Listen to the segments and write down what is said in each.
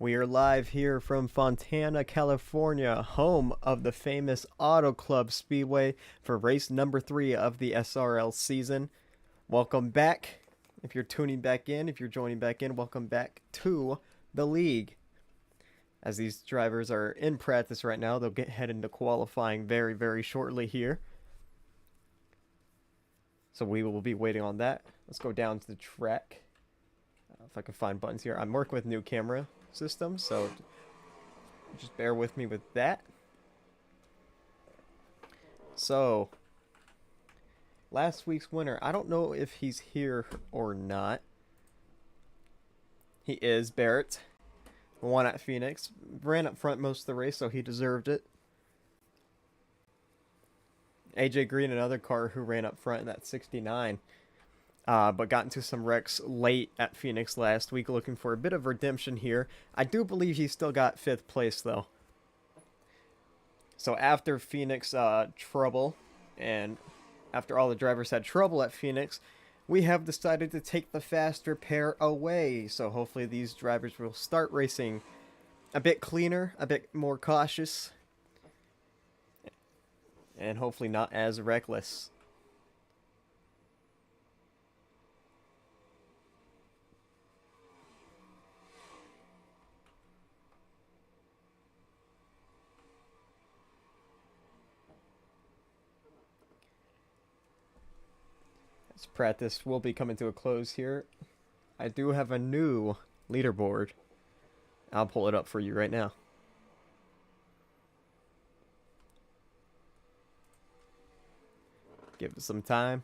We are live here from Fontana, California, home of the famous Auto Club Speedway for race number 3 of the SRL season. Welcome back. If you're tuning back in, if you're joining back in, welcome back to the league. As these drivers are in practice right now, they'll head into qualifying very, very shortly here. So we will be waiting on that. Let's go down to the track. If I can find buttons here. I'm working with new camera system, so just bear with me with that. So, last week's winner, I don't know if he's here or not. He is Barrett. Won at Phoenix. Ran up front most of the race, so he deserved it. AJ Green, another car who ran up front in that 69. But got into some wrecks late at Phoenix last week, looking for a bit of redemption here. I do believe he still got 5th place, though. So after Phoenix trouble, and after all the drivers had trouble at Phoenix, we have decided to take the faster pair away. So hopefully these drivers will start racing a bit cleaner, a bit more cautious, and hopefully not as reckless. Practice will be coming to a close here. I do have a new leaderboard. I'll pull it up for you right now. Give it some time.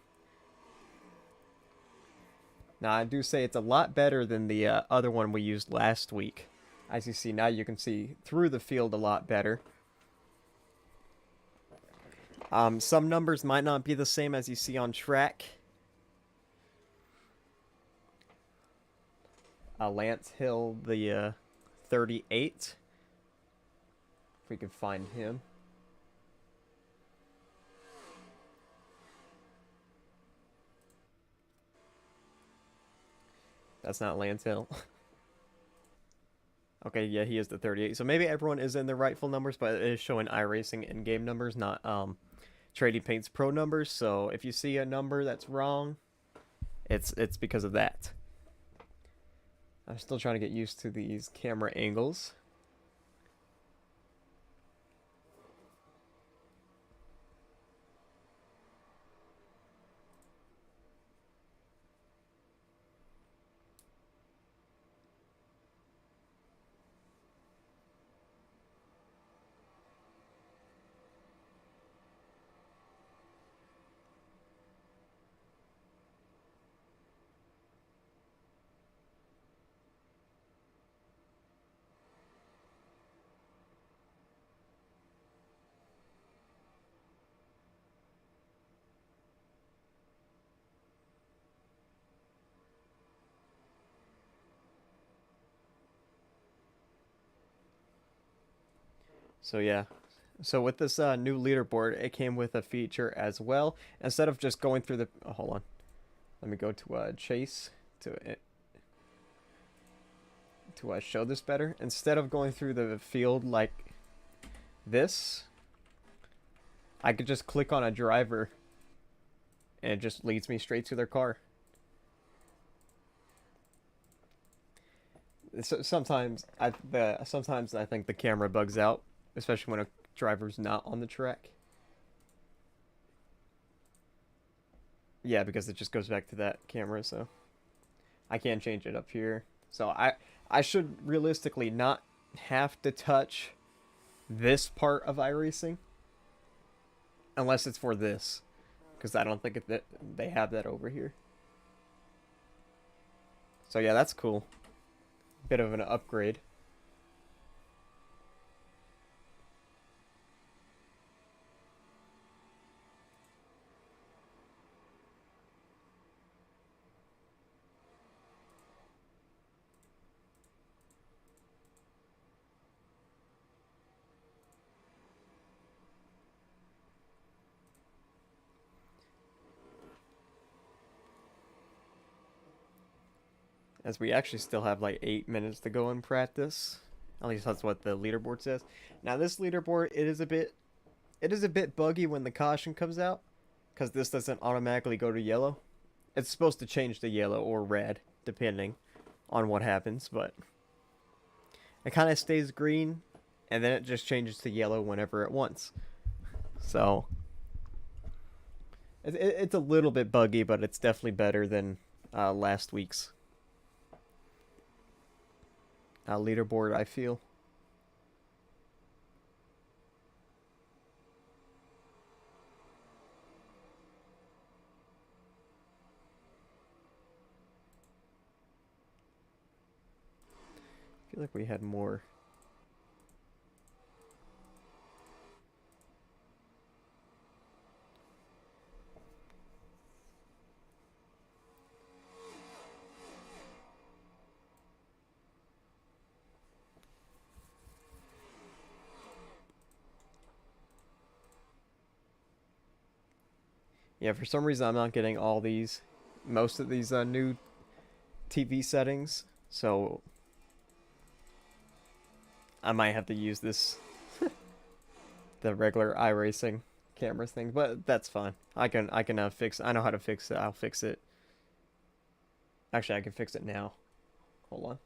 Now, I do say it's a lot better than the other one we used last week. As you see, now you can see through the field a lot better. Some numbers might not be the same as you see on track. Lance Hill, the 38. If we can find him. That's not Lance Hill. Okay, yeah, he is the 38. So maybe everyone is in their rightful numbers, but it is showing iRacing in-game numbers, not Trading Paints Pro numbers. So if you see a number that's wrong, it's because of that. I'm still trying to get used to these camera angles. So yeah, so with this new leaderboard, it came with a feature as well. Instead of just going through the, oh, hold on, let me go to Chase to show this better. Instead of going through the field like this, I could just click on a driver, and it just leads me straight to their car. So sometimes I think the camera bugs out, especially when a driver's not on the track. Yeah, because it just goes back to that camera, so I can't change it up here. So I should realistically not have to touch this part of iRacing unless it's for this, because I don't think that they have that over here. So yeah, that's cool. Bit of an upgrade. As we actually still have like 8 minutes to go in practice. At least that's what the leaderboard says. Now this leaderboard, it is a bit buggy when the caution comes out, because this doesn't automatically go to yellow. It's supposed to change to yellow or red, depending on what happens, but it kind of stays green, and then it just changes to yellow whenever it wants. So it's a little bit buggy, but it's definitely better than last week's leaderboard, I feel. I feel like we had more. Yeah, for some reason I'm not getting most of these new TV settings, so I might have to use the regular Iracing cameras thing, but that's fine. I can fix. I know how to fix it. I'll fix it. Actually, I can fix it now. Hold on.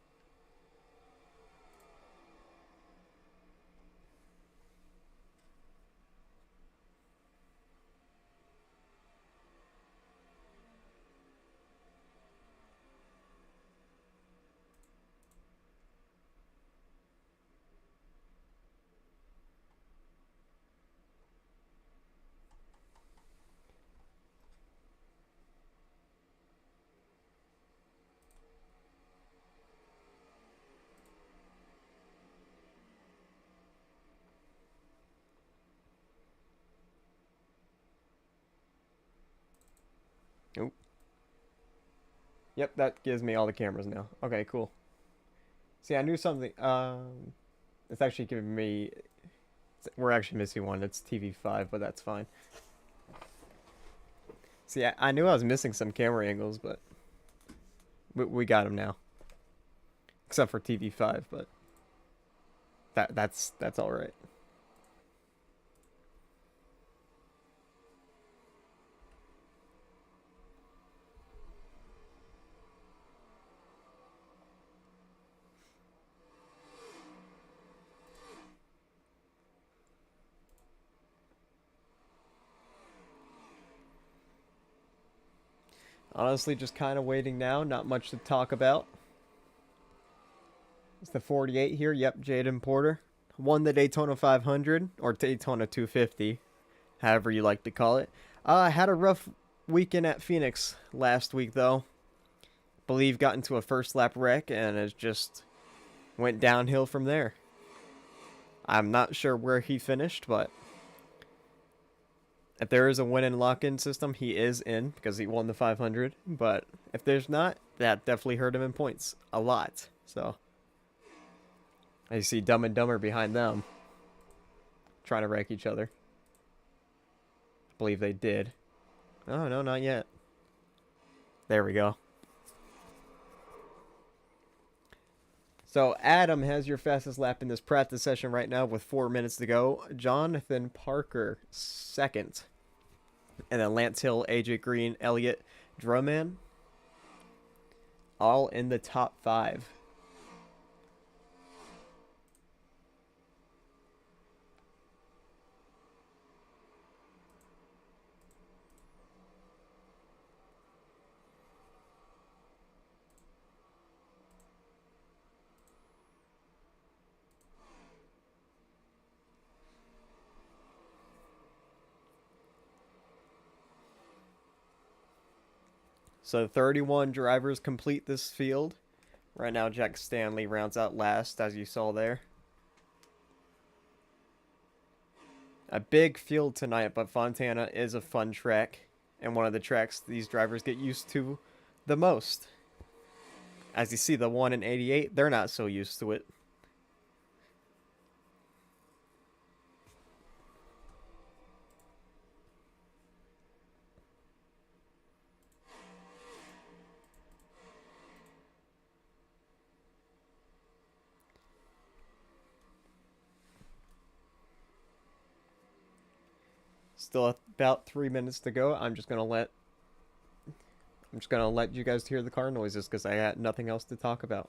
Oop. Yep, that gives me all the cameras now. Okay, cool. See, I knew something. It's actually giving me. We're actually missing one. It's TV5, but that's fine. See, I knew I was missing some camera angles, but we got them now. Except for TV5, but that's all right. Honestly, just kind of waiting now. Not much to talk about. It's the 48 here. Yep, Jaden Porter won the Daytona 500 or Daytona 250, however you like to call it. I had a rough weekend at Phoenix last week though. Believe got into a first lap wreck and it just went downhill from there. I'm not sure where he finished, but if there is a win and lock-in system, he is in because he won the 500. But if there's not, that definitely hurt him in points a lot. So I see Dumb and Dumber behind them trying to wreck each other. I believe they did. Oh, no, not yet. There we go. So Adam has your fastest lap in this practice session right now with 4 minutes to go. Jonathan Parker, second. And then Lance Hill, AJ Green, Elliott, Drummond, all in the top 5. So 31 drivers complete this field. Right now, Jack Stanley rounds out last, as you saw there. A big field tonight, but Fontana is a fun track, and one of the tracks these drivers get used to the most. As you see, the one in 88, they're not so used to it. Still about 3 minutes to go. I'm just gonna let you guys hear the car noises because I got nothing else to talk about.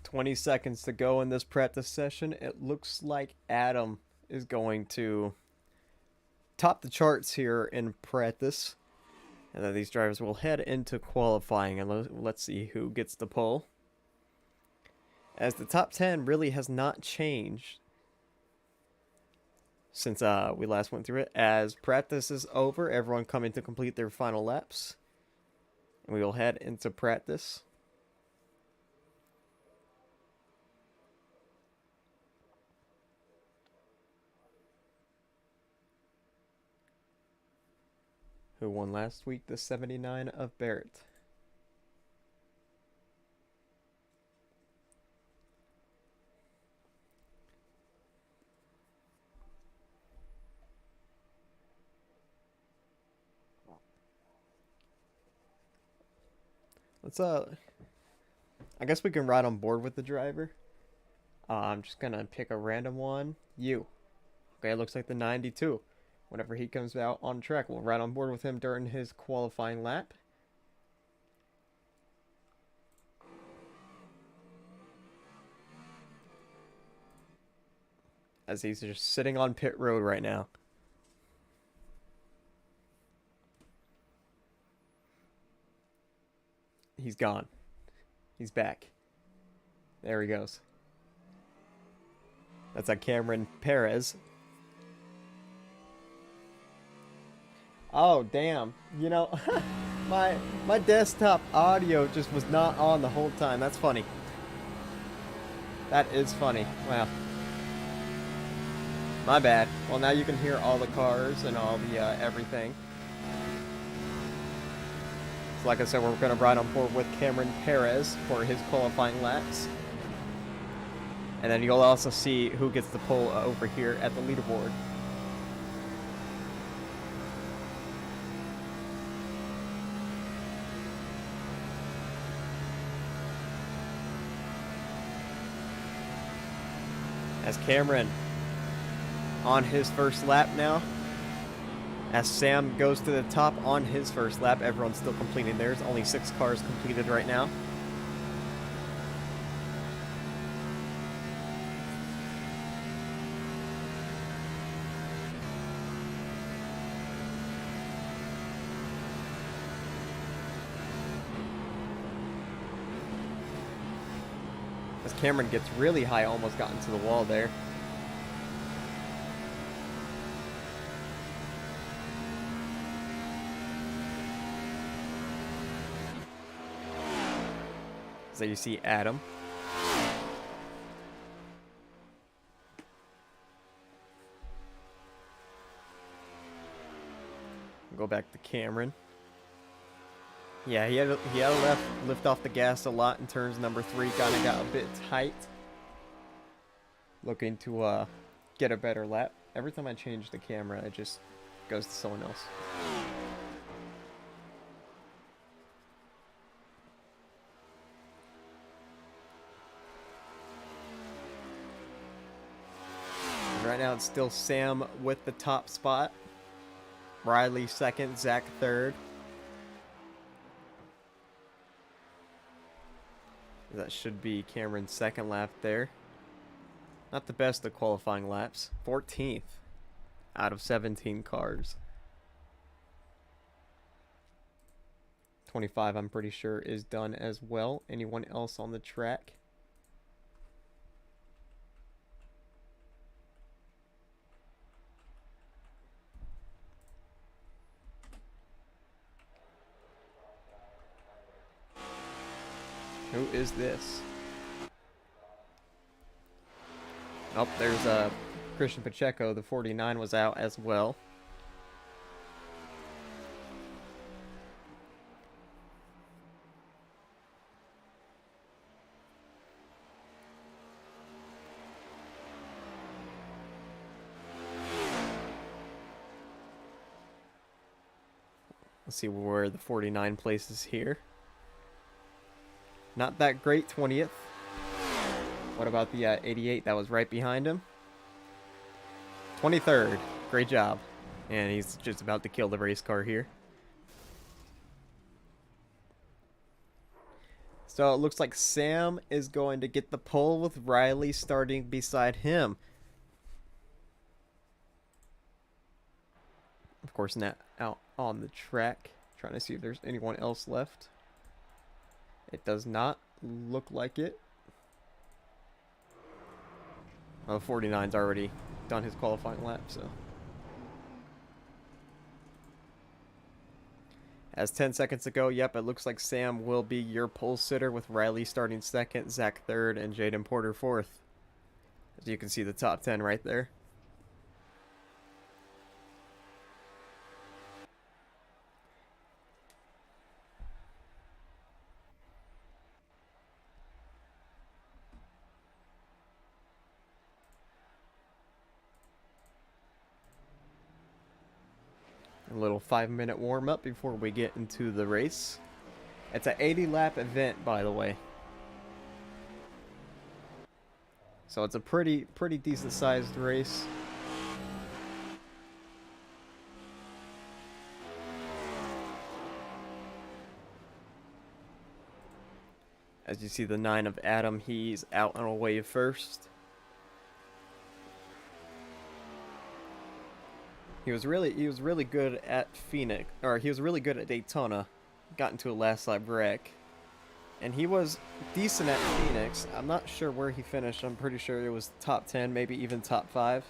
"20 seconds to go in this practice session. It looks like Adam is going to top the charts here in practice. And then these drivers will head into qualifying, and let's see who gets the pole. As the top 10 really has not changed since we last went through it. As practice is over, everyone coming to complete their final laps. And we will head into practice. Who won last week? The 79 of Barrett. Let's I guess we can ride on board with the driver. I'm just gonna pick a random one. You. Okay, it looks like the 92. Whenever he comes out on track, we'll ride on board with him during his qualifying lap. As he's just sitting on pit road right now. He's gone. He's back. There he goes. That's a Cameron Perez. Oh, damn. You know, my desktop audio just was not on the whole time. That's funny. That is funny. Wow. My bad. Well, now you can hear all the cars and all the everything. So like I said, we're going to ride on board with Cameron Perez for his qualifying laps. And then you'll also see who gets the pole over here at the leaderboard. As Cameron on his first lap now. As Sam goes to the top on his first lap, everyone's still completing theirs. Only 6 cars completed right now. As Cameron gets really high, almost got into the wall there. So you see Adam. Go back to Cameron. Yeah, he had to lift off the gas a lot in turns number 3. Kind of got a bit tight. Looking to get a better lap. Every time I change the camera, it just goes to someone else. Right now it's still Sam with the top spot. Riley second, Zach third. That should be Cameron's second lap there. Not the best of qualifying laps. 14th out of 17 cars. 25, I'm pretty sure, is done as well. Anyone else on the track? Who is this? Oh, there's Christian Pacheco. The 49 was out as well. Let's see where the 49 places here. Not that great, 20th. What about the 88 that was right behind him? 23rd. Great job. And he's just about to kill the race car here. So it looks like Sam is going to get the pole with Riley starting beside him. Of course, not out on the track. Trying to see if there's anyone else left. It does not look like it. Well, 49's already done his qualifying lap, so. As 10 seconds to go, yep, it looks like Sam will be your pole sitter with Riley starting second, Zach third, and Jaden Porter fourth. As you can see the top 10 right there. A little 5-minute warm-up before we get into the race. It's an 80-lap event, by the way. So it's a pretty decent-sized race. As you see the 9 of Adam, he's out and away first. He was really good at Phoenix, or he was really good at Daytona. Got into a last lap wreck. And he was decent at Phoenix. I'm not sure where he finished. I'm pretty sure it was top 10, maybe even top 5.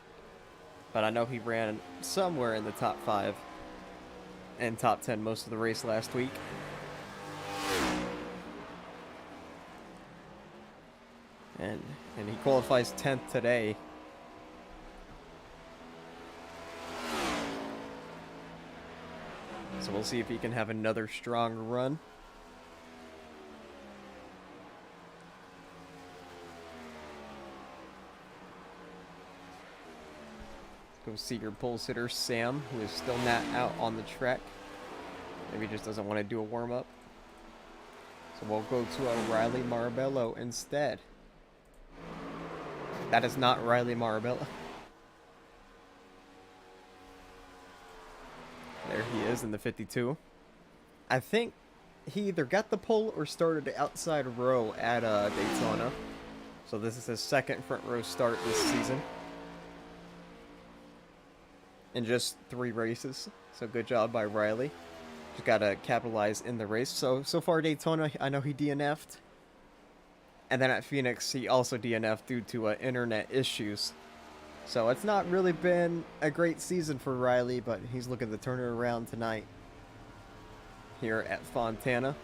But I know he ran somewhere in the top 5 and top 10 most of the race last week. And he qualifies 10th today. So we'll see if he can have another strong run. Let's go see your pole sitter, Sam, who is still not out on the track. Maybe he just doesn't want to do a warm-up. So we'll go to a Riley Marabello instead. That is not Riley Marabello. There he is in the 52. I think he either got the pole or started the outside row at Daytona. So this is his second front row start this season. In just 3 races. So good job by Riley. Just got to capitalize in the race. So far Daytona, I know he DNF'd. And then at Phoenix, he also DNF'd due to internet issues. So it's not really been a great season for Riley, but he's looking to turn it around tonight here at Fontana.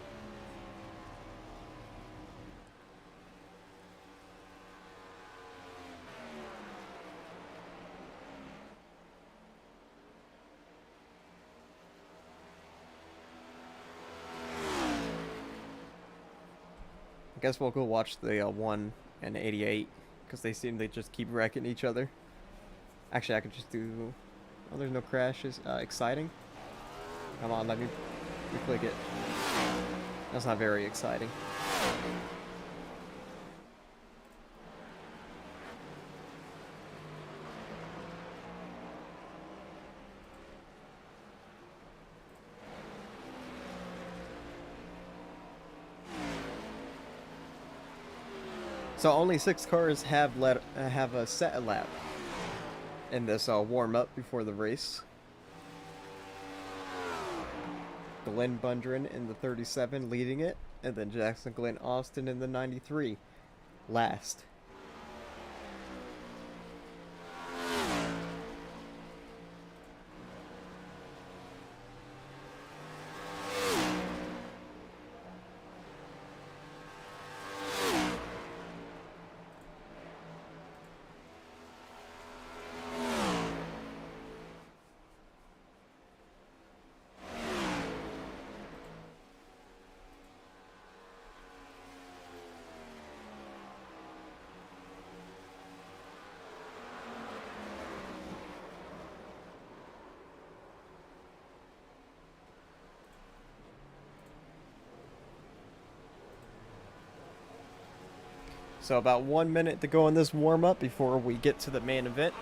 I guess we'll go watch the 1 and 88 because they seem to just keep wrecking each other. Actually, I could just do... Oh, there's no crashes. Exciting? Come on, let me click it. That's not very exciting. So only 6 cars have a set a lap in this warm up before the race. Glenn Bundren in the 37 leading it, and then Jackson Glenn Austin in the 93 last. So about 1 minute to go in this warm-up before we get to the main event.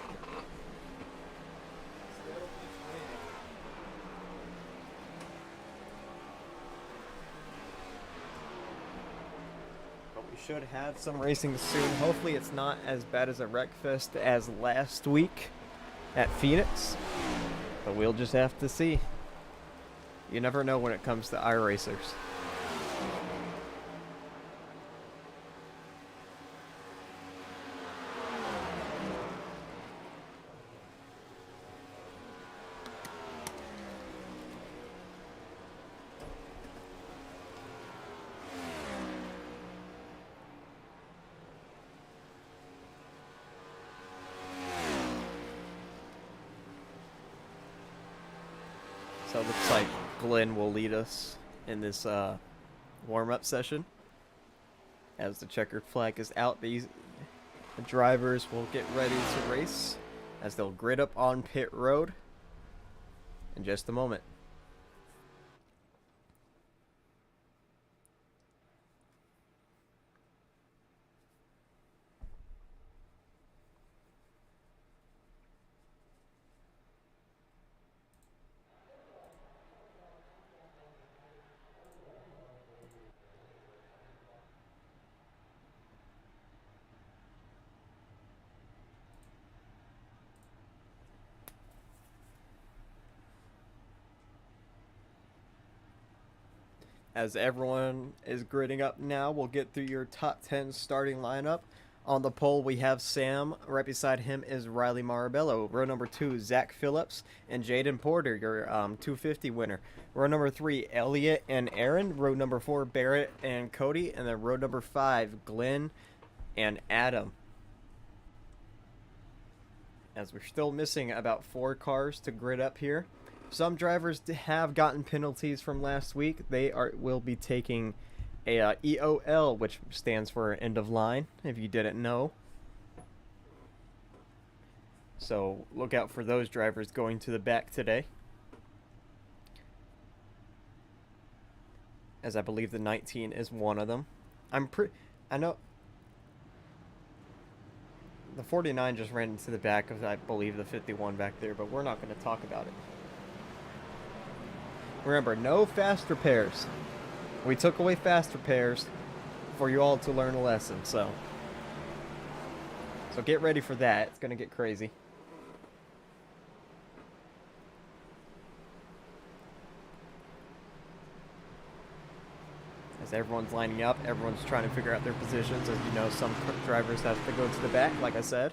But we should have some racing soon. Hopefully it's not as bad as a wreckfest as last week at Phoenix. But we'll just have to see. You never know when it comes to Iracers. So it looks like Glenn will lead us in this warm-up session. As the checkered flag is out, the drivers will get ready to race as they'll grid up on pit road in just a moment. As everyone is gridding up now, we'll get through your top 10 starting lineup. On the pole, we have Sam. Right beside him is Riley Marabello. Row number 2, Zach Phillips and Jaden Porter, your 250 winner. Row number 3, Elliot and Aaron. Row number 4, Barrett and Cody. And then row number 5, Glenn and Adam. As we're still missing about 4 cars to grid up here. Some drivers have gotten penalties from last week. They will be taking a EOL, which stands for end of line, if you didn't know. So look out for those drivers going to the back today. As I believe the 19 is one of them. I know the 49 just ran into the back of, I believe, the 51 back there, but we're not going to talk about it. Remember, no fast repairs. We took away fast repairs for you all to learn a lesson, so get ready for that. It's going to get crazy. As As everyone's lining up, everyone's trying to figure out their positions. As you know, some drivers have to go to the back, like I said.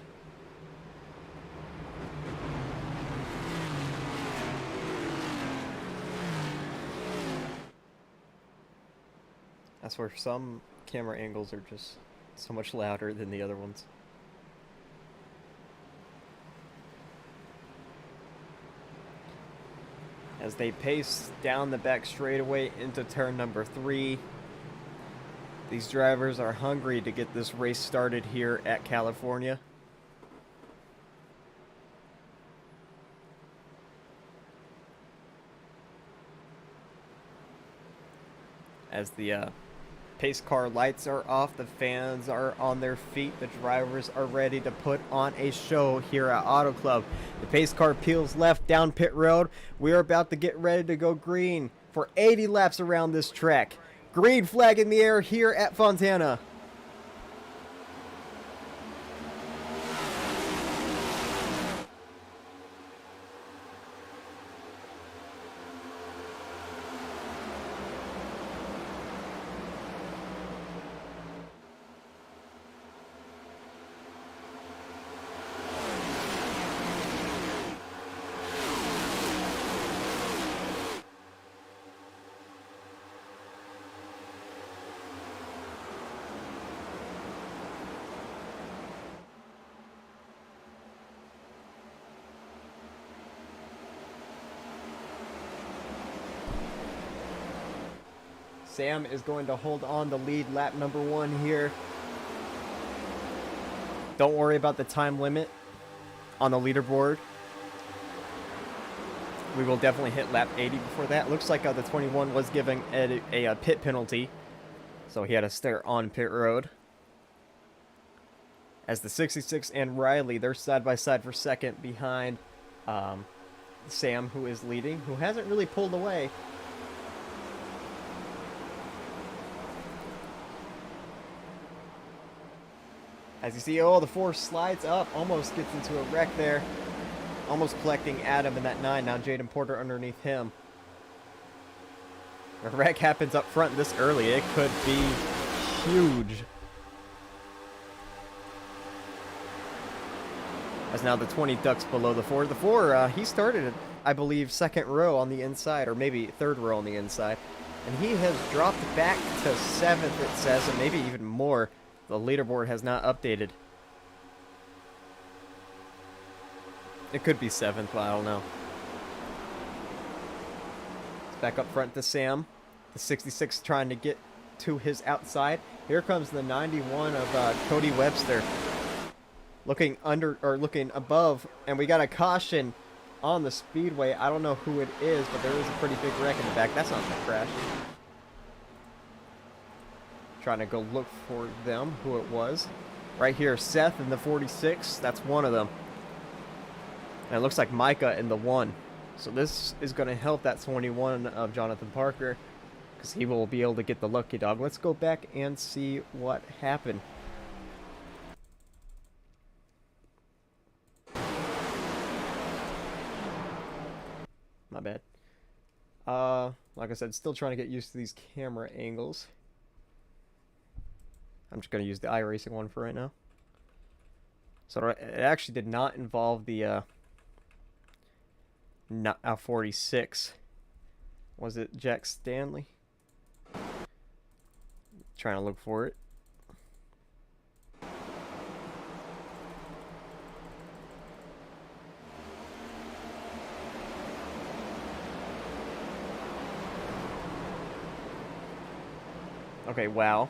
That's where some camera angles are just so much louder than the other ones. As they pace down the back straightaway into turn number 3. These drivers are hungry to get this race started here at California. As the pace car lights are off, the fans are on their feet, the drivers are ready to put on a show here at Auto Club. The pace car peels left down pit road. We are about to get ready to go green for 80 laps around this track. Green flag in the air here at Fontana. Sam is going to hold on the lead lap number 1 here. Don't worry about the time limit on the leaderboard. We will definitely hit lap 80 before that. Looks like the 21 was giving a pit penalty, so he had to stay on pit road. As the 66 and Riley, they're side by side for second behind Sam, who is leading, who hasn't really pulled away. As you see, oh, the 4 slides up, almost gets into a wreck there. Almost collecting Adam in that 9. Now Jaden Porter underneath him. A wreck happens up front this early. It could be huge. As now the 20 ducks below the 4. The 4, he started, I believe, 2nd row on the inside, or maybe 3rd row on the inside. And he has dropped back to 7th, it says, and maybe even more. The leaderboard has not updated. It could be 7th, but I don't know. It's back up front to Sam. The 66 trying to get to his outside. Here comes the 91 of Cody Webster. Looking under, or looking above, and we got a caution on the speedway. I don't know who it is, but there is a pretty big wreck in the back. That's not the crash. Trying to go look for them, who it was. Right here, Seth in the 46. That's one of them. And it looks like Micah in the 1. So this is going to help that 21 of Jonathan Parker, because he will be able to get the lucky dog. Let's go back and see what happened. My bad. Like I said, still trying to get used to these camera angles. I'm just going to use the Iracing one for right now. So it actually did not involve the 46. Was it Jack Stanley? Trying to look for it. Okay, wow.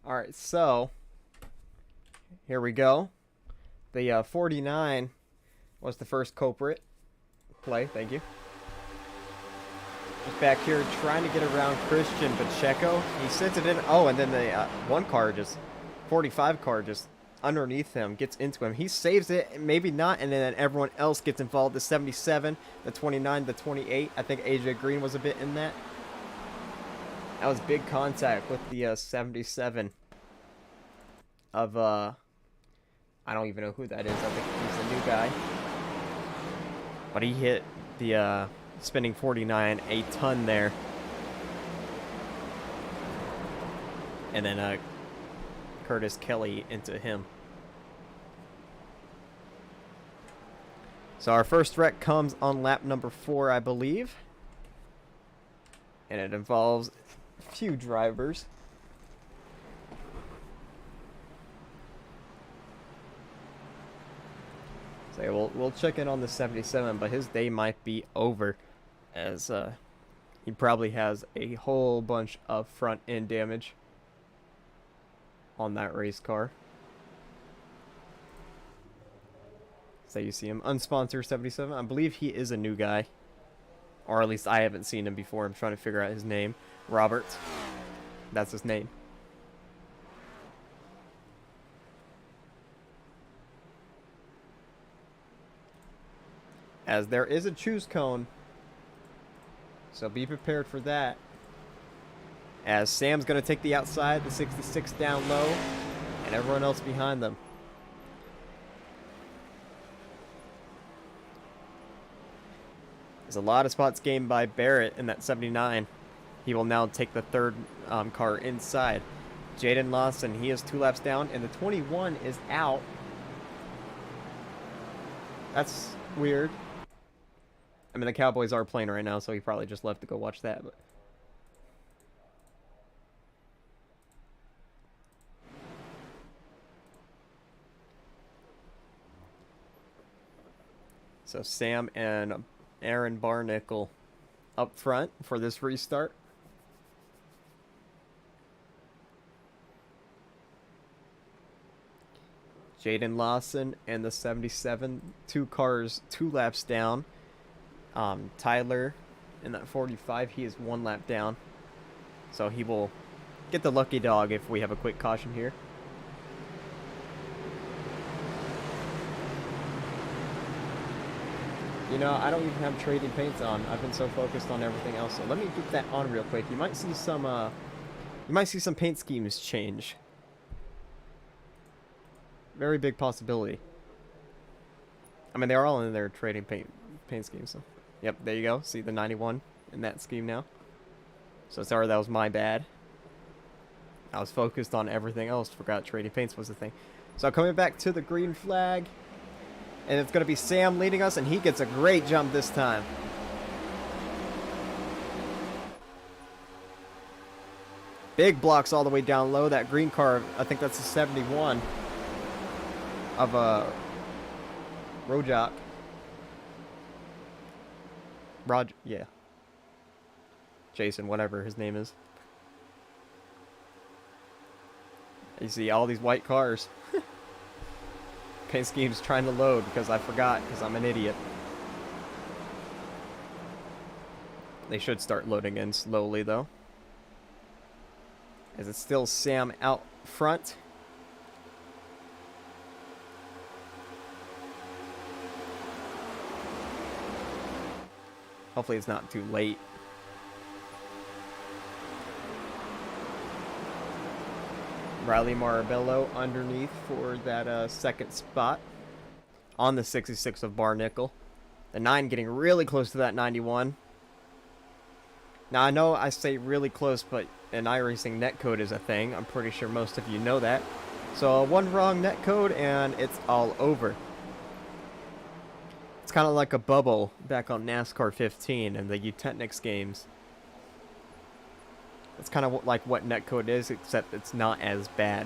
Alright, so here we go. The 49 was the first culprit. Play, thank you. Just back here trying to get around Christian Pacheco. He sends it in. Oh, and then the 1 car just, 45 car just underneath him, gets into him. He saves it, maybe not, and then everyone else gets involved. The 77, the 29, the 28. I think AJ Green was a bit in that. That was big contact with the 77 of, I don't even know who that is. I think he's a new guy. But he hit the spinning 49 a ton there. And then Curtis Kelly into him. So our first wreck comes on lap number 4, I believe. And it involves a few drivers. So we'll check in on the 77, but his day might be over, as he probably has a whole bunch of front end damage on that race car. So you see him, unsponsored 77. I believe he is a new guy, or at least I haven't seen him before. I'm trying to figure out his name. Robert, that's his name. As there is a choose cone, so be prepared for that. As Sam's going to take the outside, the 66 down low, and everyone else behind them. There's a lot of spots gained by Barrett in that 79. He will now take the third car inside. Jaden Lawson, he is 2 laps down, and the 21 is out. That's weird. I mean, the Cowboys are playing right now, so he probably just left to go watch that. But so Sam and Aaron Barnickel up front for this restart. Jaden Lawson and the 77, 2 cars, 2 laps down. Tyler in that 45, he is 1 lap down. So he will get the lucky dog if we have a quick caution here. You know, I don't even have trading paints on. I've been so focused on everything else. So let me get that on real quick. You might see some paint schemes change. Very big possibility. I mean, they're all in their trading paint schemes. So. Yep, there you go. See the 91 in that scheme now. So sorry, that was my bad. I was focused on everything else. Forgot trading paints was the thing. So coming back to the green flag. And it's going to be Sam leading us, and he gets a great jump this time. Big blocks all the way down low. That green car, I think that's a 71 of Rojak. Yeah. Jason, whatever his name is. You see all these white cars. Paint scheme's trying to load because I forgot, because I'm an idiot. They should start loading in slowly, though. As it's still Sam out front. Hopefully it's not too late. Riley Marabello underneath for that second spot on the 66 of Barnickel. The 9 getting really close to that 91. Now, I know I say really close, but an Iracing netcode is a thing. I'm pretty sure most of you know that. So, one wrong netcode and it's all over. It's kind of like a bubble back on NASCAR 15 and the Utetniks games. It's kind of like what netcode is, except it's not as bad.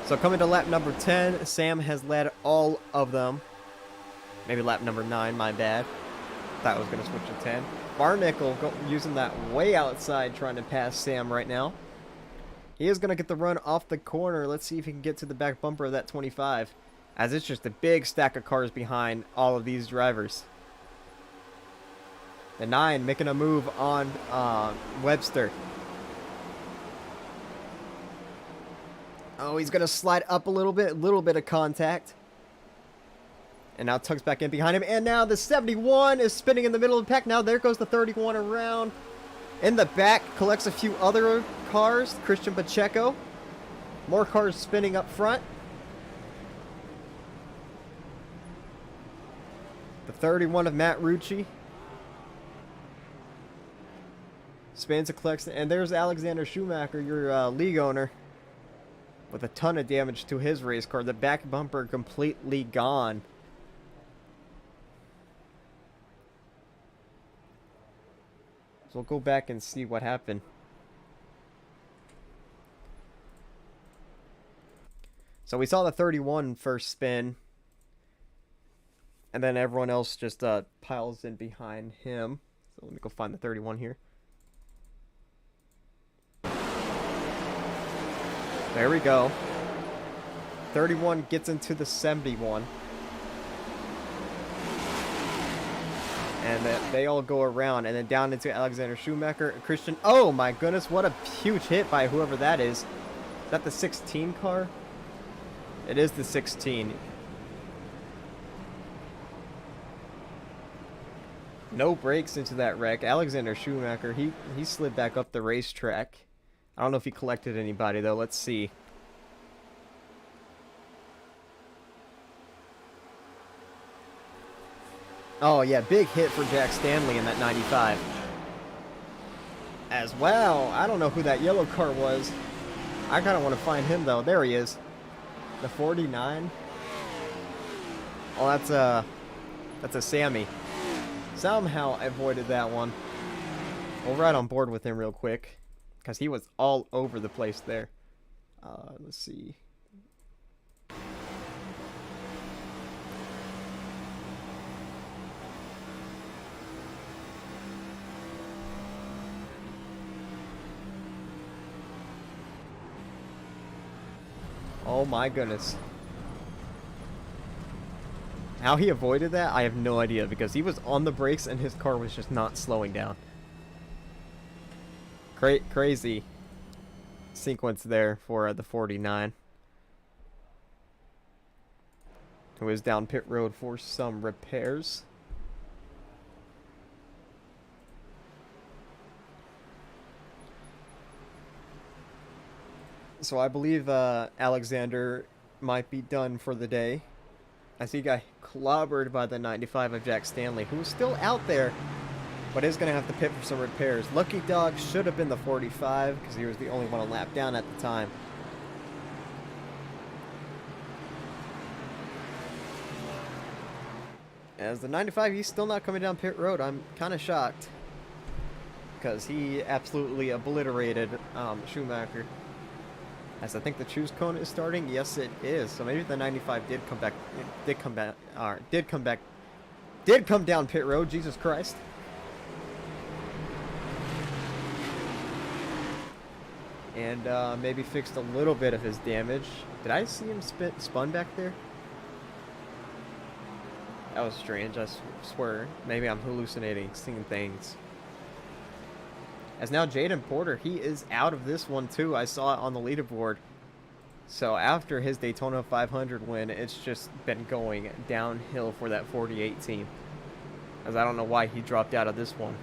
So coming to lap number 10, Sam has led all of them. Maybe lap number 9, my bad. Thought I was going to switch to 10. Barnickel using that way outside, trying to pass Sam right now. He is going to get the run off the corner. Let's see if he can get to the back bumper of that 25. As it's just a big stack of cars behind all of these drivers. The 9 making a move on Webster. Oh, he's going to slide up a little bit of contact. And now tugs back in behind him. And now the 71 is spinning in the middle of the pack. Now there goes the 31 around. In the back, collects a few other cars. Christian Pacheco. More cars spinning up front. The 31 of Matt Rucci. Spans and collects, and there's Alexander Schumacher, your league owner, with a ton of damage to his race car. The back bumper completely gone. So we'll go back and see what happened. So we saw the 31 first spin, and then everyone else just piles in behind him. So let me go find the 31 here. There we go. 31 gets into the 71. And then they all go around, and then down into Alexander Schumacher. Christian, oh my goodness, what a huge hit by whoever that is. Is that the 16 car? It is the 16. No brakes into that wreck. Alexander Schumacher, he slid back up the racetrack. I don't know if he collected anybody, though. Let's see. Oh, yeah, big hit for Jack Stanley in that 95. As well, I don't know who that yellow car was. I kind of want to find him, though. There he is. The 49. Oh, that's a Sammy. Somehow I avoided that one. We'll ride on board with him real quick, because he was all over the place there. Let's see. Oh my goodness. How he avoided that, I have no idea, because he was on the brakes and his car was just not slowing down. Crazy sequence there for the 49. Who is down pit road for some repairs. So I believe Alexander might be done for the day, as he got clobbered by the 95 of Jack Stanley, who was still out there, but is going to have to pit for some repairs. Lucky Dog should have been the 45, because he was the only one on lap down at the time. As the 95, he's still not coming down pit road. I'm kind of shocked, because he absolutely obliterated Schumacher. As I think the choose cone is starting. Yes, it is. So maybe the 95 did come back. Did come down pit road. Jesus Christ. And maybe fixed a little bit of his damage. Did I see him spun back there? That was strange. I swear. Maybe I'm hallucinating, seeing things. As now Jaden Porter, he is out of this one too. I saw it on the leaderboard. So after his Daytona 500 win, it's just been going downhill for that 48 team. As I don't know why he dropped out of this one.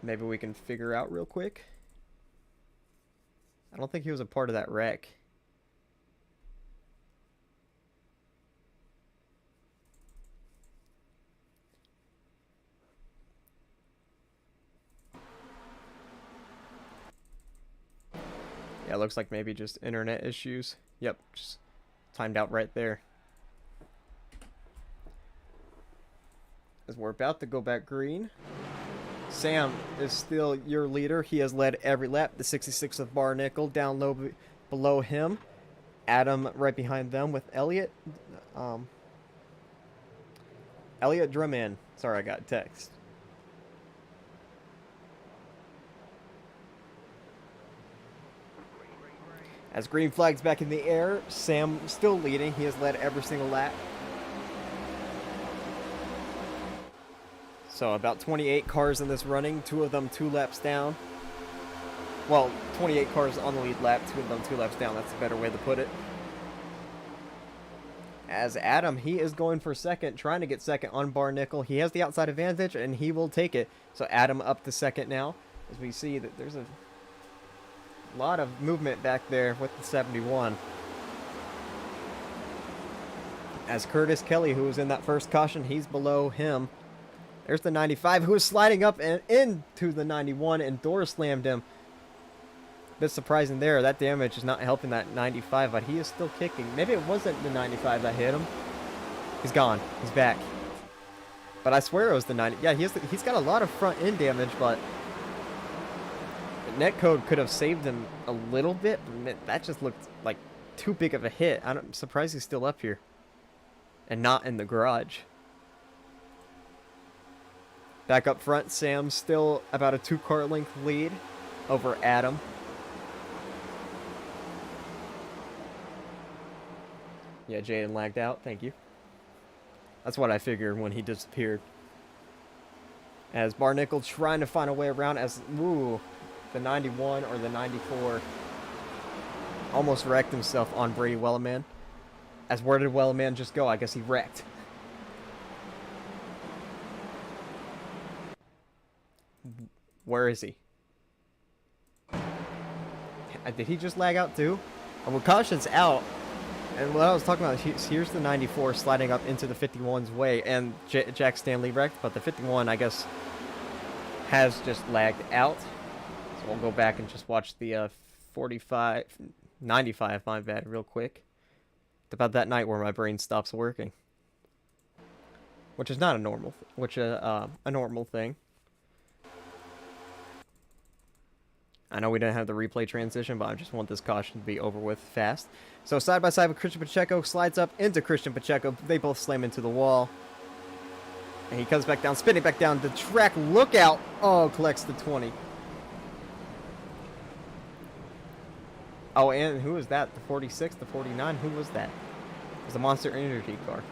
Maybe we can figure out real quick. I don't think he was a part of that wreck. Yeah, looks like maybe just internet issues. Yep, just timed out right there. As we're about to go back green. Sam is still your leader. He has led every lap. The 66 of Bar Nickel down low below him. Adam right behind them with Elliot. Elliot Drummond. Sorry, I got text. As green flag's back in the air, Sam still leading. He has led every single lap. So about 28 cars in this running, 2 of them 2 laps down. Well, 28 cars on the lead lap, 2 of them 2 laps down. That's a better way to put it. As Adam, he is going for second, trying to get second on Bar Nickel. He has the outside advantage, and he will take it. So Adam up to second now, as we see that there's a lot of movement back there with the 71. As Curtis Kelly, who was in that first caution, he's below him. There's the 95, who is sliding up and into the 91, and door slammed him. Bit surprising there. That damage is not helping that 95, but he is still kicking. Maybe it wasn't the 95 that hit him. He's gone. He's back. But I swear it was the 90. Yeah, he's got a lot of front end damage, but netcode could have saved him a little bit. But that just looked like too big of a hit. I'm surprised he's still up here and not in the garage. Back up front, Sam's still about a 2-car length lead over Adam. Yeah, Jaden lagged out. Thank you. That's what I figured when he disappeared. As Barnickel trying to find a way around as, ooh, the 91 or the 94 almost wrecked himself on Brady Wellerman. As where did Wellerman just go? I guess he wrecked. Where is he? Did he just lag out too? Well, caution's out. And what I was talking about, here's the 94 sliding up into the 51's way, and Jack Stanley wrecked, but the 51, I guess, has just lagged out. So we'll go back and just watch the 95, my bad, real quick. It's about that night where my brain stops working. Which is not a normal, a normal thing. I know we didn't have the replay transition, but I just want this caution to be over with fast. So side by side with Christian Pacheco, slides up into Christian Pacheco. They both slam into the wall. And he comes back down, spinning back down the track. Look out. Oh, collects the 20. Oh, and who was that? The 46, the 49? Who was that? It was a Monster Energy car.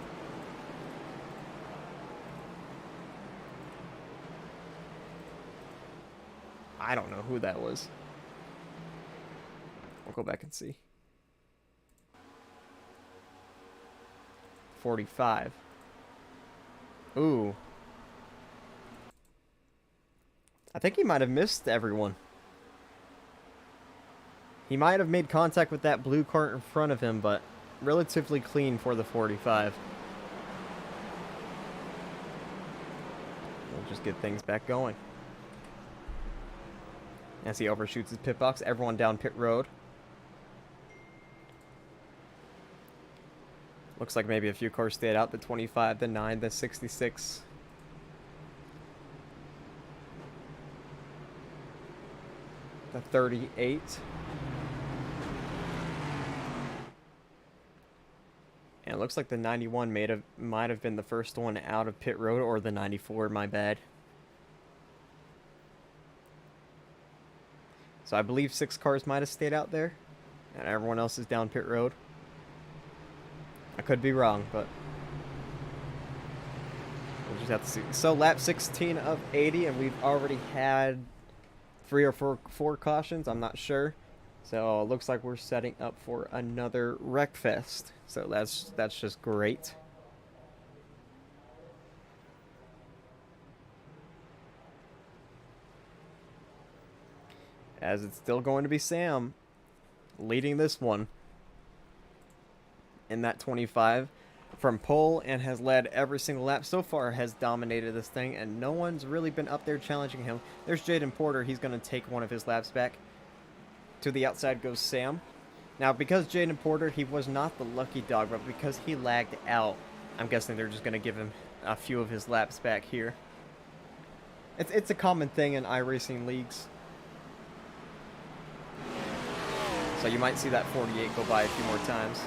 I don't know who that was. We'll go back and see. 45. Ooh. I think he might have missed everyone. He might have made contact with that blue car in front of him, but relatively clean for the 45. We'll just get things back going. As he overshoots his pit box, everyone down pit road. Looks like maybe a few cars stayed out. The 25, the 9, the 66. The 38. And it looks like the 91 might have been the first one out of pit road, or the 94, my bad. So I believe 6 cars might have stayed out there, and everyone else is down pit road. I could be wrong, but we'll just have to see. So lap 16 of 80, and we've already had 3 or 4 cautions. I'm not sure. So it looks like we're setting up for another wreck fest. So that's just great. As it's still going to be Sam leading this one in that 25 from pole, and has led every single lap so far, has dominated this thing, and no one's really been up there challenging him. There's Jaden Porter. He's going to take one of his laps back. To the outside goes Sam. Now, because Jaden Porter, he was not the lucky dog, but because he lagged out, I'm guessing they're just going to give him a few of his laps back here. It's a common thing in iRacing leagues. So you might see that 48 go by a few more times.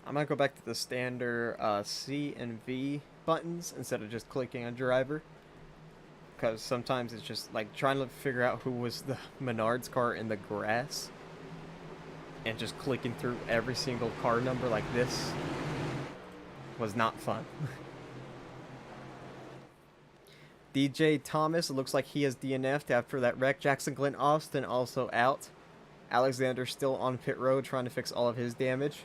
I might go back to the standard C and V buttons instead of just clicking on driver, because sometimes it's just like trying to figure out who was the Menards car in the grass and just clicking through every single car number like this. was not fun. DJ Thomas, it looks like he has DNF'd after that wreck. Jackson Glenn Austin also out. Alexander still on pit road trying to fix all of his damage.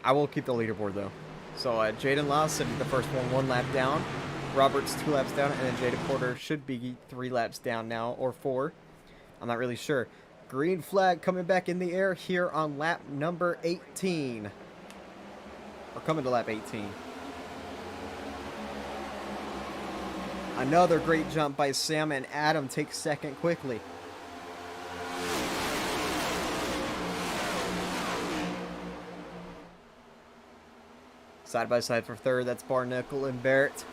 I will keep the leaderboard though. So Jaden Lawson, the first one lap down. Roberts 2 laps down, and then Jaden Porter should be 3 laps down now, or 4. I'm not really sure. Green flag coming back in the air here on lap number 18. We're coming to lap 18. Another great jump by Sam, and Adam takes second quickly. Side by side for third, that's Barnickel and Barrett.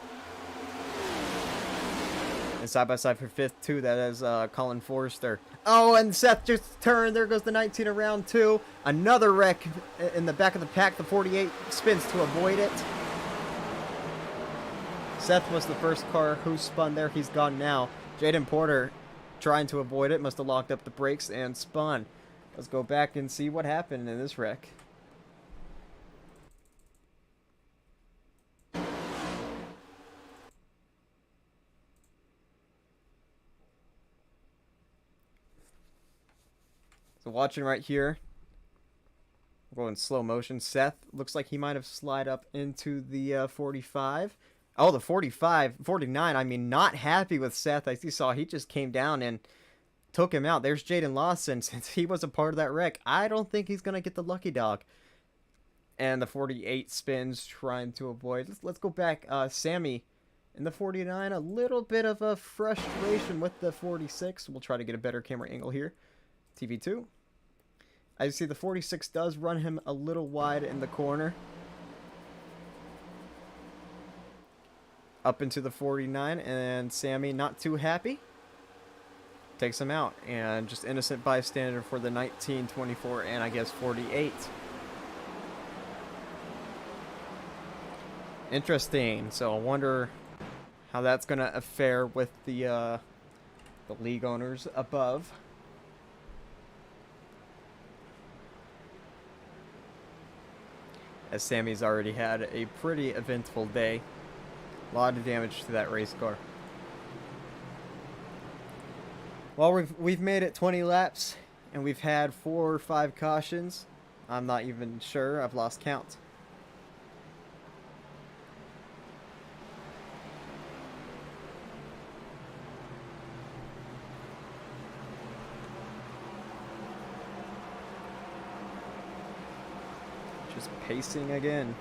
And side by side for fifth, too, that is Colin Forrester. Oh, and Seth just turned. There goes the 19 around 2. Another wreck in the back of the pack. The 48 spins to avoid it. Seth was the first car who spun there. He's gone now. Jaden Porter, trying to avoid it, must have locked up the brakes and spun. Let's go back and see what happened in this wreck. So watching right here, we'll go in slow motion. Seth looks like he might have slid up into the 45. Oh, the 49, I mean, not happy with Seth. As you saw, he just came down and took him out. There's Jaden Lawson. Since he was a part of that wreck, I don't think he's going to get the lucky dog. And the 48 spins, trying to avoid. Let's go back. Sammy in the 49, a little bit of a frustration with the 46. We'll try to get a better camera angle here. TV2. As you see, the 46 does run him a little wide in the corner. Up into the 49, and Sammy not too happy. Takes him out, and just innocent bystander for the 19, 24, and I guess 48. Interesting. So I wonder how that's going to fare with the league owners above. As Sammy's already had a pretty eventful day. A lot of damage to that race car. Well, we've made it 20 laps, and we've had 4 or 5 cautions. I'm not even sure. I've lost count. Just pacing again.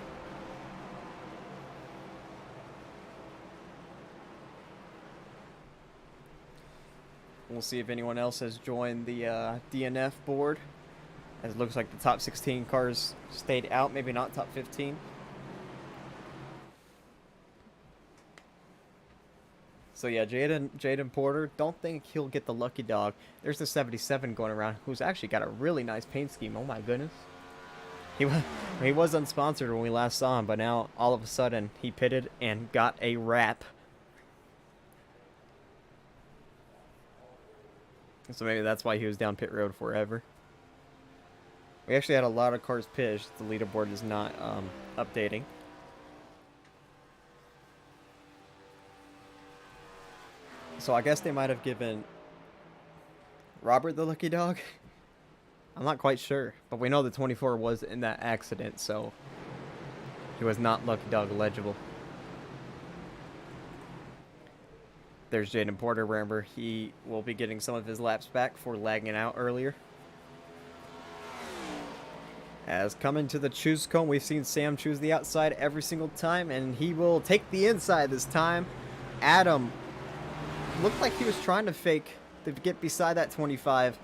We'll see if anyone else has joined the DNF board. As it looks like the top 16 cars stayed out, maybe not top 15. So yeah, Jaden Porter, don't think he'll get the lucky dog. There's the 77 going around, who's actually got a really nice paint scheme. Oh my goodness. He was unsponsored when we last saw him, but now all of a sudden he pitted and got a wrap. So maybe that's why he was down pit road forever. We actually had a lot of cars pitched. The leaderboard is not updating. So I guess they might have given Robert the lucky dog. I'm not quite sure. But we know the 24 was in that accident, so he was not lucky dog eligible. There's Jaden Porter. Remember, he will be getting some of his laps back for lagging out earlier. As coming to the choose cone, we've seen Sam choose the outside every single time, and he will take the inside this time. Adam looked like he was trying to fake to get beside that 25.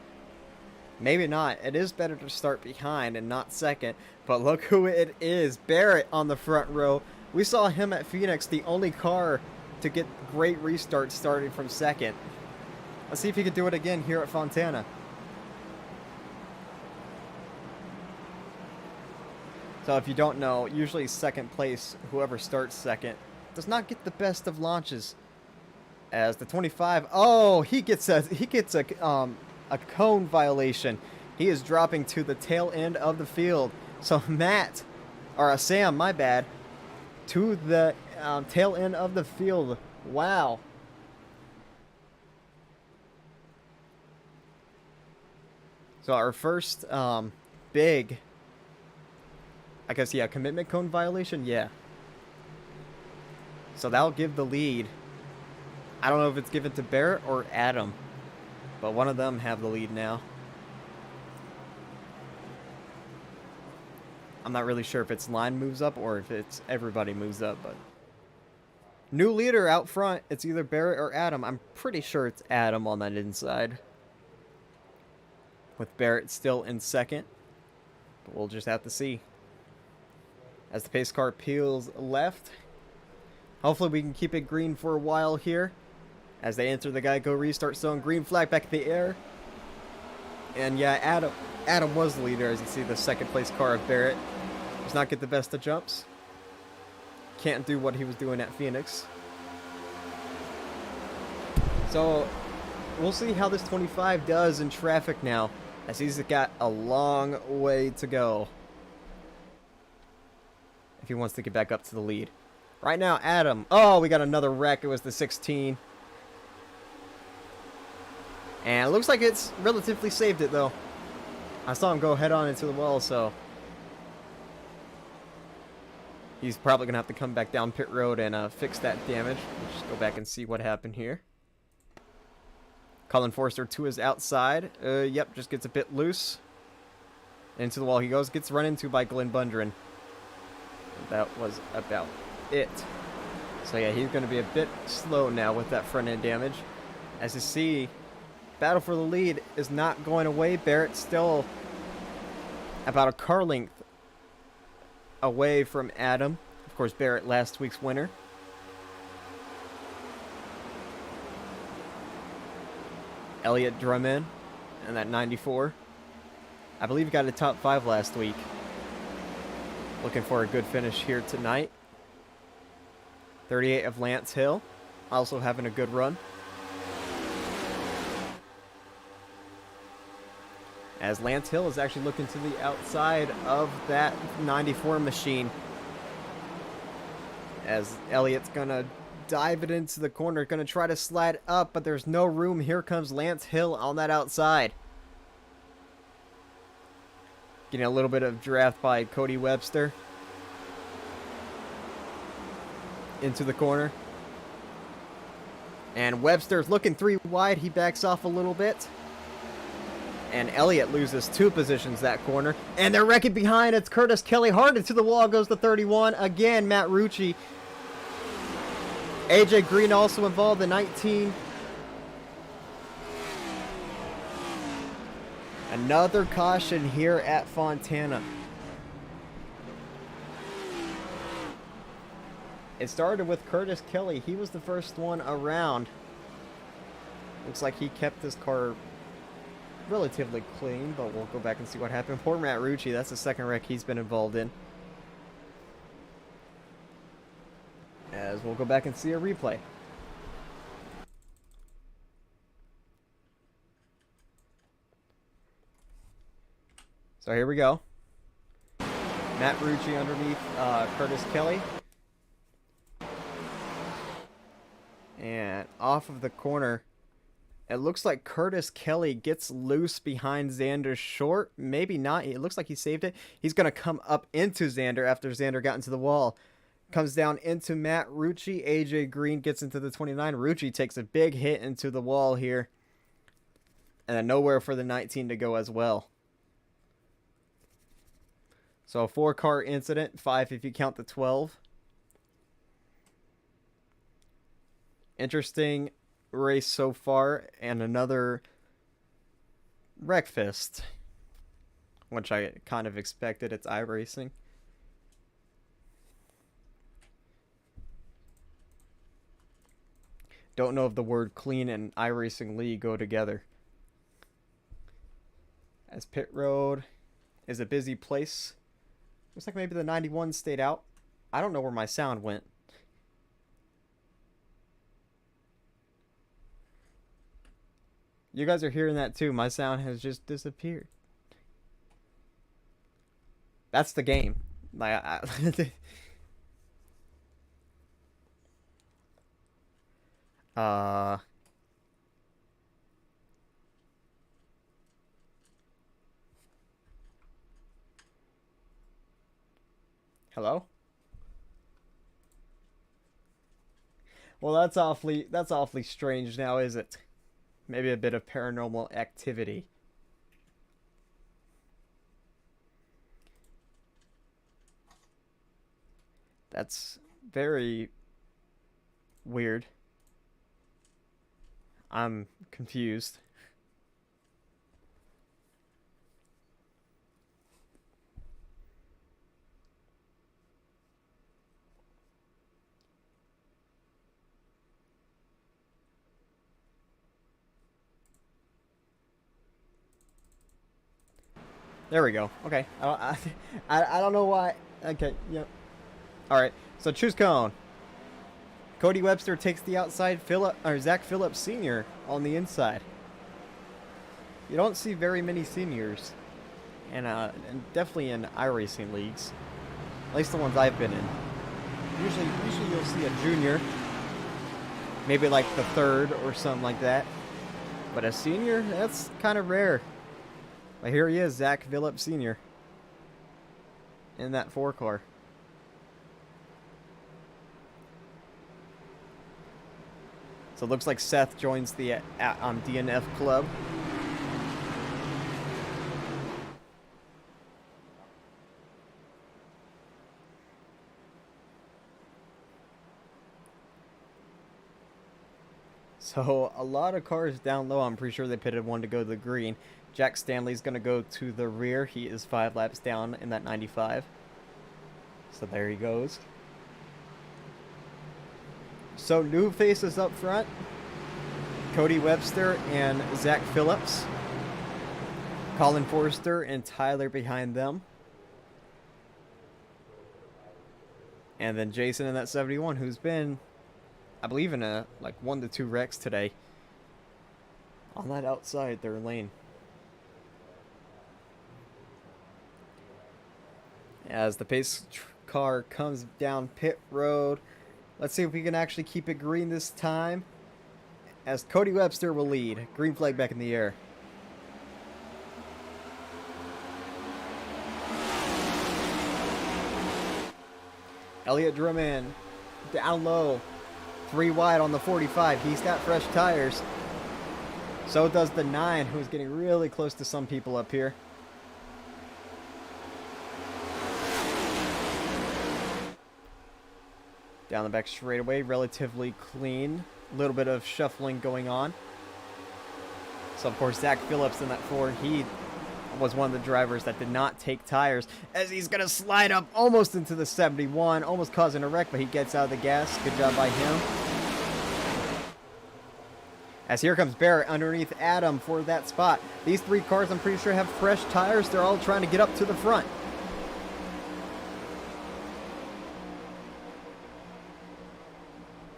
Maybe not. It is better to start behind and not second. But look who it is. Barrett on the front row. We saw him at Phoenix, the only car to get great restarts starting from second. Let's see if he can do it again here at Fontana. So if you don't know, usually second place, whoever starts second, does not get the best of launches. As the 25, oh, he gets a cone violation. He is dropping to the tail end of the field. So Matt or Sam, my bad, to the tail end of the field. Wow. So our first big, I guess, yeah, commitment cone violation, yeah. So that'll give the lead. I don't know if it's given to Barrett or Adam, but one of them have the lead now. I'm not really sure if it's line moves up or if it's everybody moves up, but new leader out front. It's either Barrett or Adam. I'm pretty sure it's Adam on that inside, with Barrett still in second, but we'll just have to see. As the pace car peels left, hopefully we can keep it green for a while here. As they enter the Geico restart zone, green flag back in the air. And yeah, Adam was the leader. As you see, the second place car of Barrett does not get the best of jumps. Can't do what he was doing at Phoenix. So we'll see how this 25 does in traffic now, as he's got a long way to go if he wants to get back up to the lead. Right now, Adam. Oh, we got another wreck. It was the 16. And it looks like it's relatively saved it, though. I saw him go head on into the wall, so he's probably going to have to come back down pit road and fix that damage. We'll just go back and see what happened here. Colin Forster to his outside. Yep, just gets a bit loose. Into the wall he goes. Gets run into by Glenn Bundren. That was about it. So yeah, he's going to be a bit slow now with that front end damage. As you see, battle for the lead is not going away. Barrett still about a car length away from Adam. Of course, Barrett last week's winner. Elliott Drummond and that 94. I believe he got a top 5 last week. Looking for a good finish here tonight. 38 of Lance Hill, also having a good run. As Lance Hill is actually looking to the outside of that 94 machine. As Elliott's going to dive it into the corner, going to try to slide up, but there's no room. Here comes Lance Hill on that outside. Getting a little bit of draft by Cody Webster. Into the corner. And Webster's looking 3 wide. He backs off a little bit. And Elliott loses 2 positions that corner. And they're wrecking behind. It's Curtis Kelly. Hard into the wall goes the 31. Again, Matt Rucci. AJ Green also involved, the 19. Another caution here at Fontana. It started with Curtis Kelly. He was the first one around. Looks like he kept his car relatively clean, but we'll go back and see what happened. Poor Matt Rucci, that's the second wreck he's been involved in. As we'll go back and see a replay. So here we go. Matt Rucci underneath Curtis Kelly. And off of the corner, it looks like Curtis Kelly gets loose behind Xander Short. Maybe not. It looks like he saved it. He's going to come up into Xander after Xander got into the wall. Comes down into Matt Rucci. AJ Green gets into the 29. Rucci takes a big hit into the wall here. And then nowhere for the 19 to go as well. So a 4-car incident. 5 if you count the 12. Interesting race so far, and another wreckfest, which I kind of expected. It's Iracing. Don't know if the word clean and Iracing League go together. As pit road is a busy place. Looks like maybe the 91 stayed out. I don't know where my sound went. You guys are hearing that too. My sound has just disappeared. That's the game. Like, uh, hello? Well, that's awfully strange now, is it? Maybe a bit of paranormal activity. That's very weird. I'm confused. There we go. Okay. I don't know why. Okay. Yep. All right. So choose cone. Cody Webster takes the outside. Zach Phillips Sr. on the inside. You don't see very many seniors, and definitely in iRacing leagues, at least the ones I've been in. Usually you'll see a junior, maybe like the third or something like that. But a senior, that's kind of rare. But here he is, Zach Phillips Sr. in that 4-car. So it looks like Seth joins the DNF club. So a lot of cars down low. I'm pretty sure they pitted one to go to the green. Jack Stanley's going to go to the rear. He is 5 laps down in that 95. So there he goes. So new faces up front. Cody Webster and Zach Phillips. Colin Forrester and Tyler behind them. And then Jason in that 71, who's been, I believe, in a like 1 to 2 wrecks today on that outside their lane. As the pace car comes down pit road, let's see if we can actually keep it green this time, as Cody Webster will lead. Green flag back in the air. Elliott Drummond down low, 3 wide on the 45. He's got fresh tires. So does the 9, who's getting really close to some people up here. Down the back straightaway, relatively clean. A little bit of shuffling going on. So, of course, Zach Phillips in that 4, he was one of the drivers that did not take tires, as he's going to slide up almost into the 71, almost causing a wreck, but he gets out of the gas. Good job by him. As here comes Barrett underneath Adam for that spot. These 3 cars, I'm pretty sure, have fresh tires. They're all trying to get up to the front.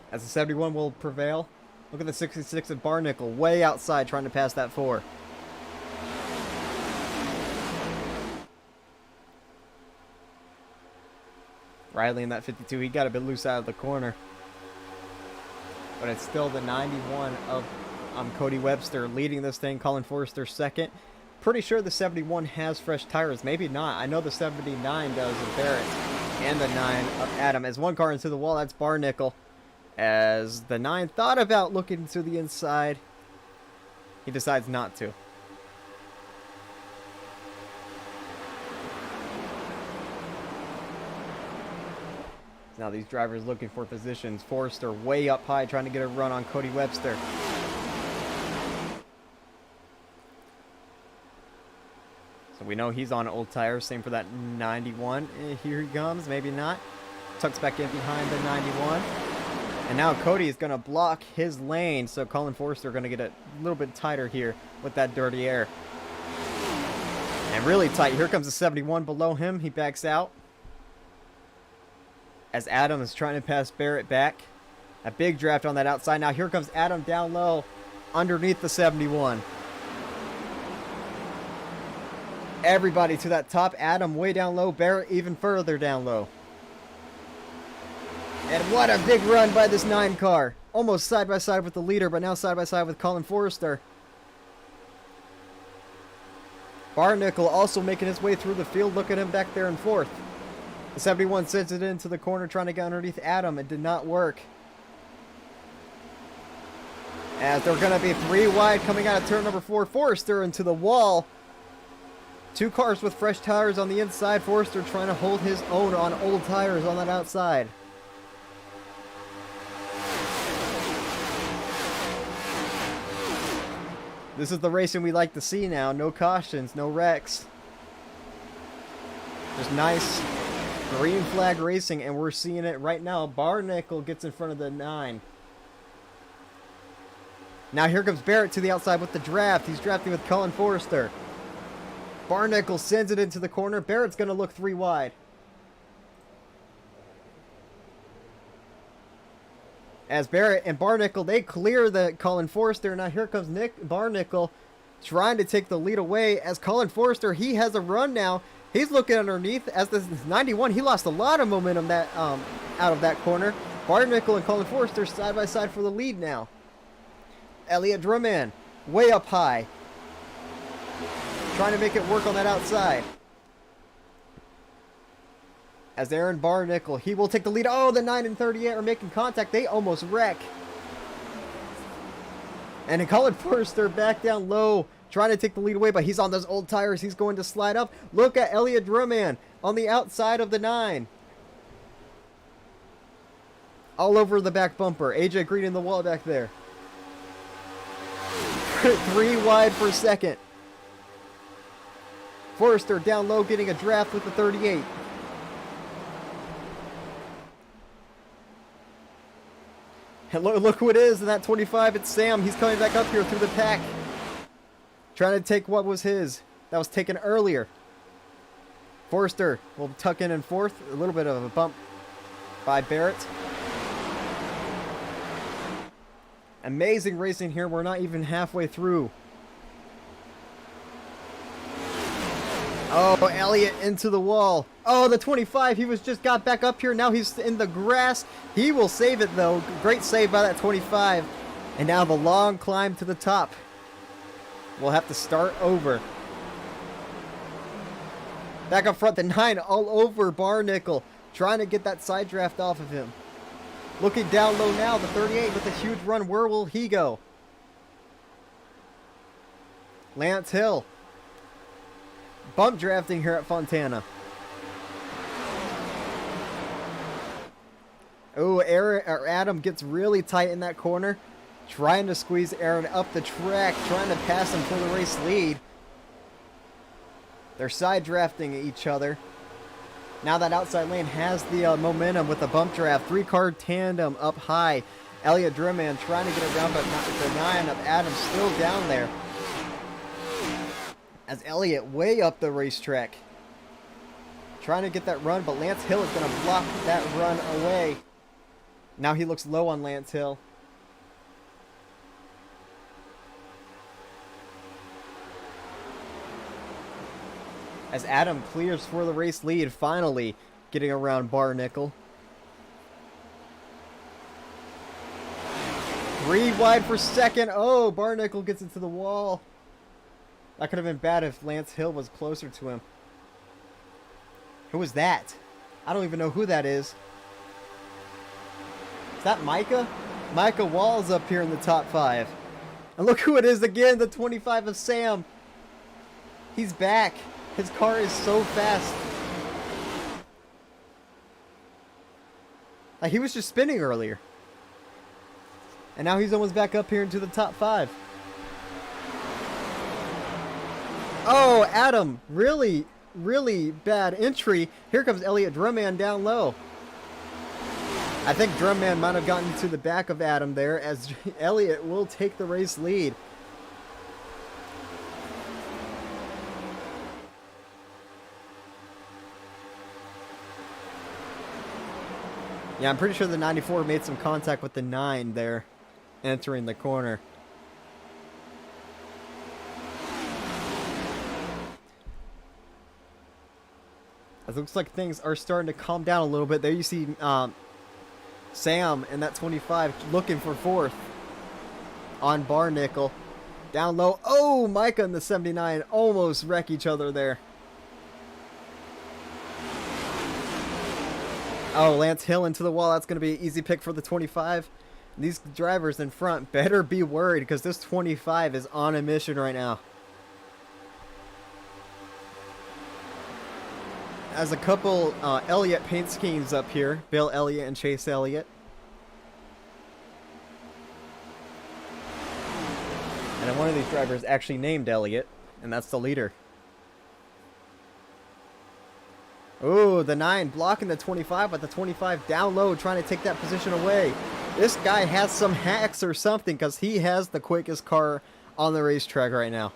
As the 71 will prevail. Look at the 66 of Barnickel way outside trying to pass that 4. Riley in that 52, he got a bit loose out of the corner. But it's still the 91 of Cody Webster leading this thing. Colin Forrester second. Pretty sure the 71 has fresh tires. Maybe not. I know the 79 does of Barrett. And the 9 of Adam. As one car into the wall, that's Barnickel. As the 9 thought about looking to the inside, he decides not to. Now these drivers looking for positions. Forrester way up high trying to get a run on Cody Webster. So we know he's on old tires. Same for that 91. Here he comes. Maybe not. Tucks back in behind the 91. And now Cody is going to block his lane, so Colin Forrester going to get a little bit tighter here with that dirty air. And really tight. Here comes the 71 below him. He backs out. As Adam is trying to pass Barrett back. A big draft on that outside. Now here comes Adam down low underneath the 71. Everybody to that top. Adam way down low. Barrett even further down low. And what a big run by this 9 car. Almost side by side with the leader, but now side by side with Colin Forrester. Barnickel also making his way through the field. Look at him back there in 4th. The 71 sends it into the corner trying to get underneath Adam. It did not work. As they're going to be 3 wide coming out of turn number 4. Forrester into the wall. 2 cars with fresh tires on the inside. Forrester trying to hold his own on old tires on that outside. This is the racing we like to see now. No cautions, no wrecks. Just nice green flag racing, and we're seeing it right now. Barnickel gets in front of the 9. Now here comes Barrett to the outside with the draft. He's drafting with Colin Forrester. Barnickel sends it into the corner. Barrett's going to look 3 wide. As Barrett and Barnickel, they clear the Colin Forrester. Now here comes Nick Barnickel trying to take the lead away. As Colin Forrester, he has a run now. He's looking underneath. As this 91, he lost a lot of momentum that out of that corner. Barnickel and Colin Forrester side by side for the lead now. Elliott Drumman way up high, trying to make it work on that outside. As Aaron Barnickel, he will take the lead. Oh, the 9 and 38 are making contact. They almost wreck. And then Colin Forrester back down low, trying to take the lead away, but he's on those old tires. He's going to slide up. Look at Elliott Drumman on the outside of the 9. All over the back bumper. AJ Green in the wall back there. 3 wide for second. Forrester down low getting a draft with the 38. And look who it is in that 25. It's Sam. He's coming back up here through the pack. Trying to take what was his. That was taken earlier. Forrester will tuck in 4th. A little bit of a bump by Barrett. Amazing racing here. We're not even halfway through. Oh, Elliott into the wall. Oh, the 25. He just got back up here. Now he's in the grass. He will save it, though. Great save by that 25. And now the long climb to the top. We'll have to start over. Back up front, the 9 all over Barnickel. Trying to get that side draft off of him. Looking down low now, the 38 with a huge run. Where will he go? Lance Hill. Bump drafting here at Fontana. Oh, Adam gets really tight in that corner. Trying to squeeze Aaron up the track. Trying to pass him for the race lead. They're side drafting each other. Now that outside lane has the momentum with the bump draft. 3-car tandem up high. Elliott Drumman trying to get around, but the 9 of Adam still down there. As Elliott way up the racetrack. Trying to get that run, but Lance Hill is going to block that run away. Now he looks low on Lance Hill. As Adam clears for the race lead, finally getting around Barnickel. 3 wide for second. Oh, Barnickel gets into the wall. That could have been bad if Lance Hill was closer to him. Who was that? I don't even know who that is. Is that Micah? Micah Wall's up here in the top 5. And look who it is again, the 25 of Sam. He's back. His car is so fast. Like, he was just spinning earlier. And now he's almost back up here into the top 5. Oh, Adam, really, really bad entry. Here comes Elliott Drumman down low. I think Drumman might have gotten to the back of Adam there, as Elliott will take the race lead. Yeah, I'm pretty sure the 94 made some contact with the 9 there, entering the corner. looks like things are starting to calm down a little bit. There you see Sam in that 25 looking for fourth on Barnickel. Down low. Oh, Micah in the 79 almost wreck each other there. Oh, Lance Hill into the wall. That's going to be an easy pick for the 25. These drivers in front better be worried because this 25 is on a mission right now. As a couple Elliott paint schemes up here. Bill Elliott and Chase Elliott. And then one of these drivers actually named Elliott, and that's the leader. Ooh, the 9 blocking the 25, but the 25 down low trying to take that position away. This guy has some hacks or something because he has the quickest car on the racetrack right now.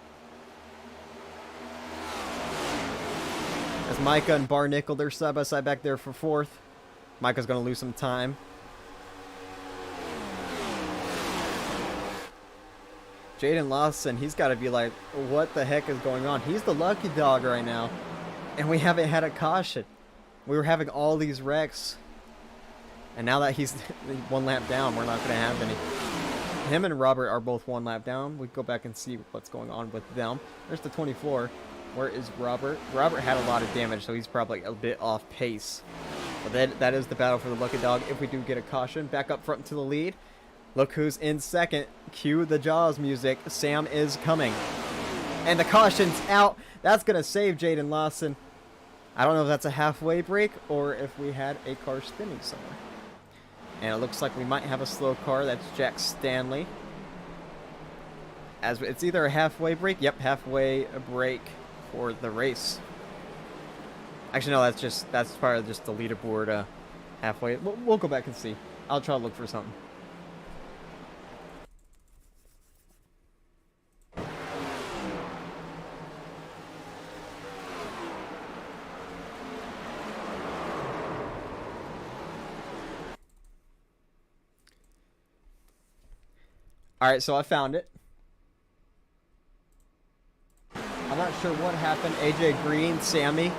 As Micah and Barnickel, they're side by side back there for fourth. Micah's going to lose some time. Jaden Lawson, he's got to be like, what the heck is going on? He's the lucky dog right now. And we haven't had a caution. We were having all these wrecks. And now that he's 1 lap down, we're not going to have any. Him and Robert are both 1 lap down. We go back and see what's going on with them. There's the 24. Where is Robert? Robert had a lot of damage, so he's probably a bit off pace. But that is the battle for the lucky dog if we do get a caution. Back up front to the lead. Look who's in second. Cue the Jaws music. Sam is coming. And the caution's out. That's going to save Jaden Lawson. I don't know if that's a halfway break or if we had a car spinning somewhere. And it looks like we might have a slow car. That's Jack Stanley. As it's either a halfway break. Yep, halfway break for the race. Actually, no, that's part of just the leaderboard halfway. We'll go back and see. I'll try to look for something. Alright, so I found it. I'm not sure what happened. AJ Green, Sammy.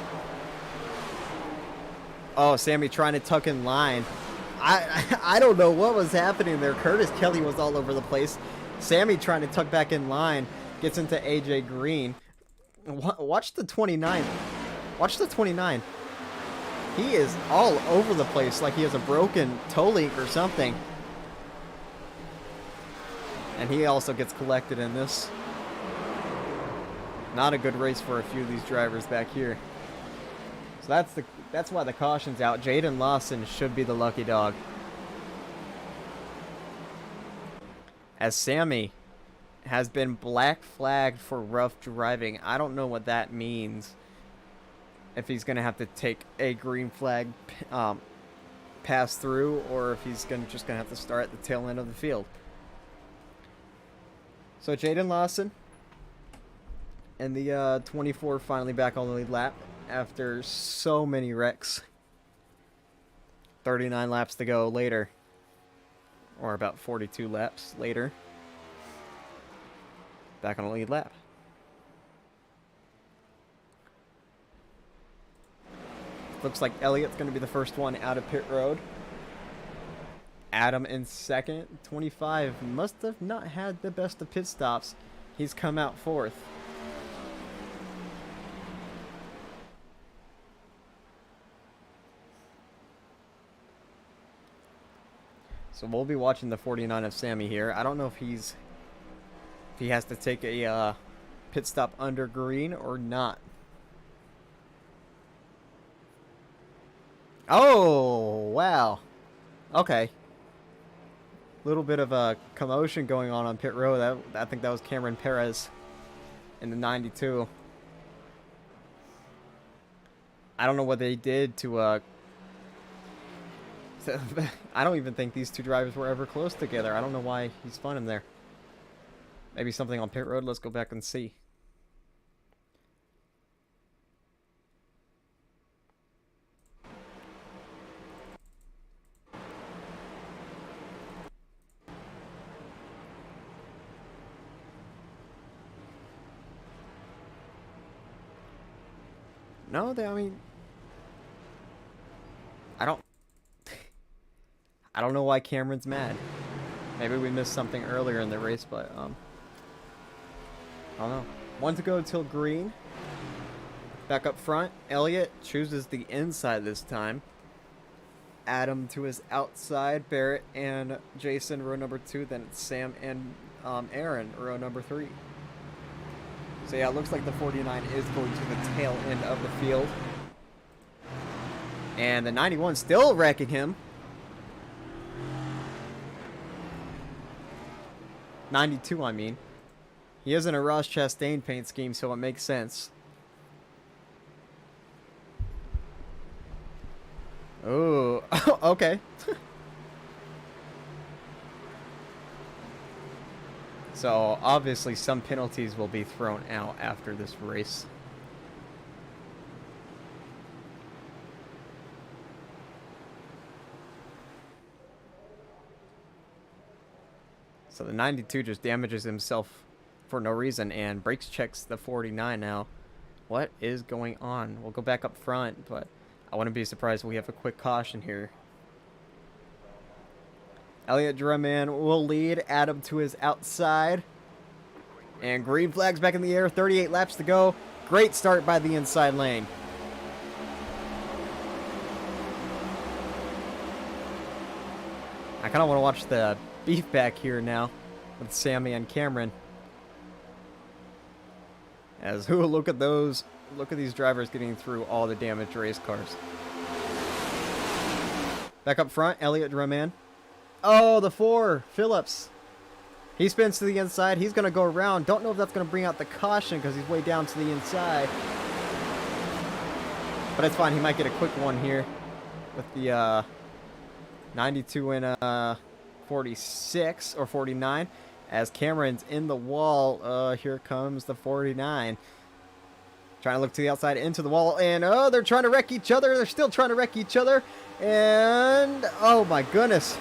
Oh, Sammy trying to tuck in line. I don't know what was happening there. Curtis Kelly was all over the place. Sammy trying to tuck back in line. Gets into AJ Green. Watch the 29. Watch the 29. He is all over the place like he has a broken toe link or something. And he also gets collected in this. Not a good race for a few of these drivers back here. So that's why the caution's out. Jaden Lawson should be the lucky dog. As Sammy has been black flagged for rough driving. I don't know what that means. If he's going to have to take a green flag pass through, or if he's just going to have to start at the tail end of the field. So Jaden Lawson and the 24 finally back on the lead lap after so many wrecks. 39 laps to go later. Or about 42 laps later. Back on the lead lap. Looks like Elliott's going to be the first one out of pit road. Adam in second. 25 must have not had the best of pit stops. He's come out fourth. So we'll be watching the 49 of Sammy here. I don't know if he has to take a pit stop under green or not. Oh, wow. Okay. Little bit of a commotion going on pit road. I think that was Cameron Perez in the 92. I don't know what they did to I don't even think these two drivers were ever close together. I don't know why he's spun him there. Maybe something on pit road. Let's go back and see. No, I mean, I don't... I don't know why Cameron's mad. Maybe we missed something earlier in the race, but, I don't know. 1 to go till green. Back up front, Elliott chooses the inside this time. Adam to his outside, Barrett and Jason, row number 2. Then it's Sam and Aaron, row number 3. So yeah, it looks like the 49 is going to the tail end of the field. And the 91 still wrecking him. 92, I mean. He is in a Ross Chastain paint scheme, so it makes sense. Oh, okay. So, obviously, some penalties will be thrown out after this race. So the 92 just damages himself for no reason and brakes checks the 49 now. What is going on? We'll go back up front, but I wouldn't be surprised if we have a quick caution here. Elliott Drumman will lead. Adam to his outside. And green flag's back in the air. 38 laps to go. Great start by the inside lane. I kind of want to watch the beef back here now with Sammy and Cameron. As who look at those, look at these drivers getting through all the damaged race cars. Back up front, Elliott Drumman. Oh, the 4, Phillips. He spins to the inside. He's going to go around. Don't know if that's going to bring out the caution because he's way down to the inside. But it's fine. He might get a quick one here with the 92 and 46 or 49. As Cameron's in the wall, here comes the 49. Trying to look to the outside into the wall. And, oh, they're trying to wreck each other. They're still trying to wreck each other. And, oh, my goodness.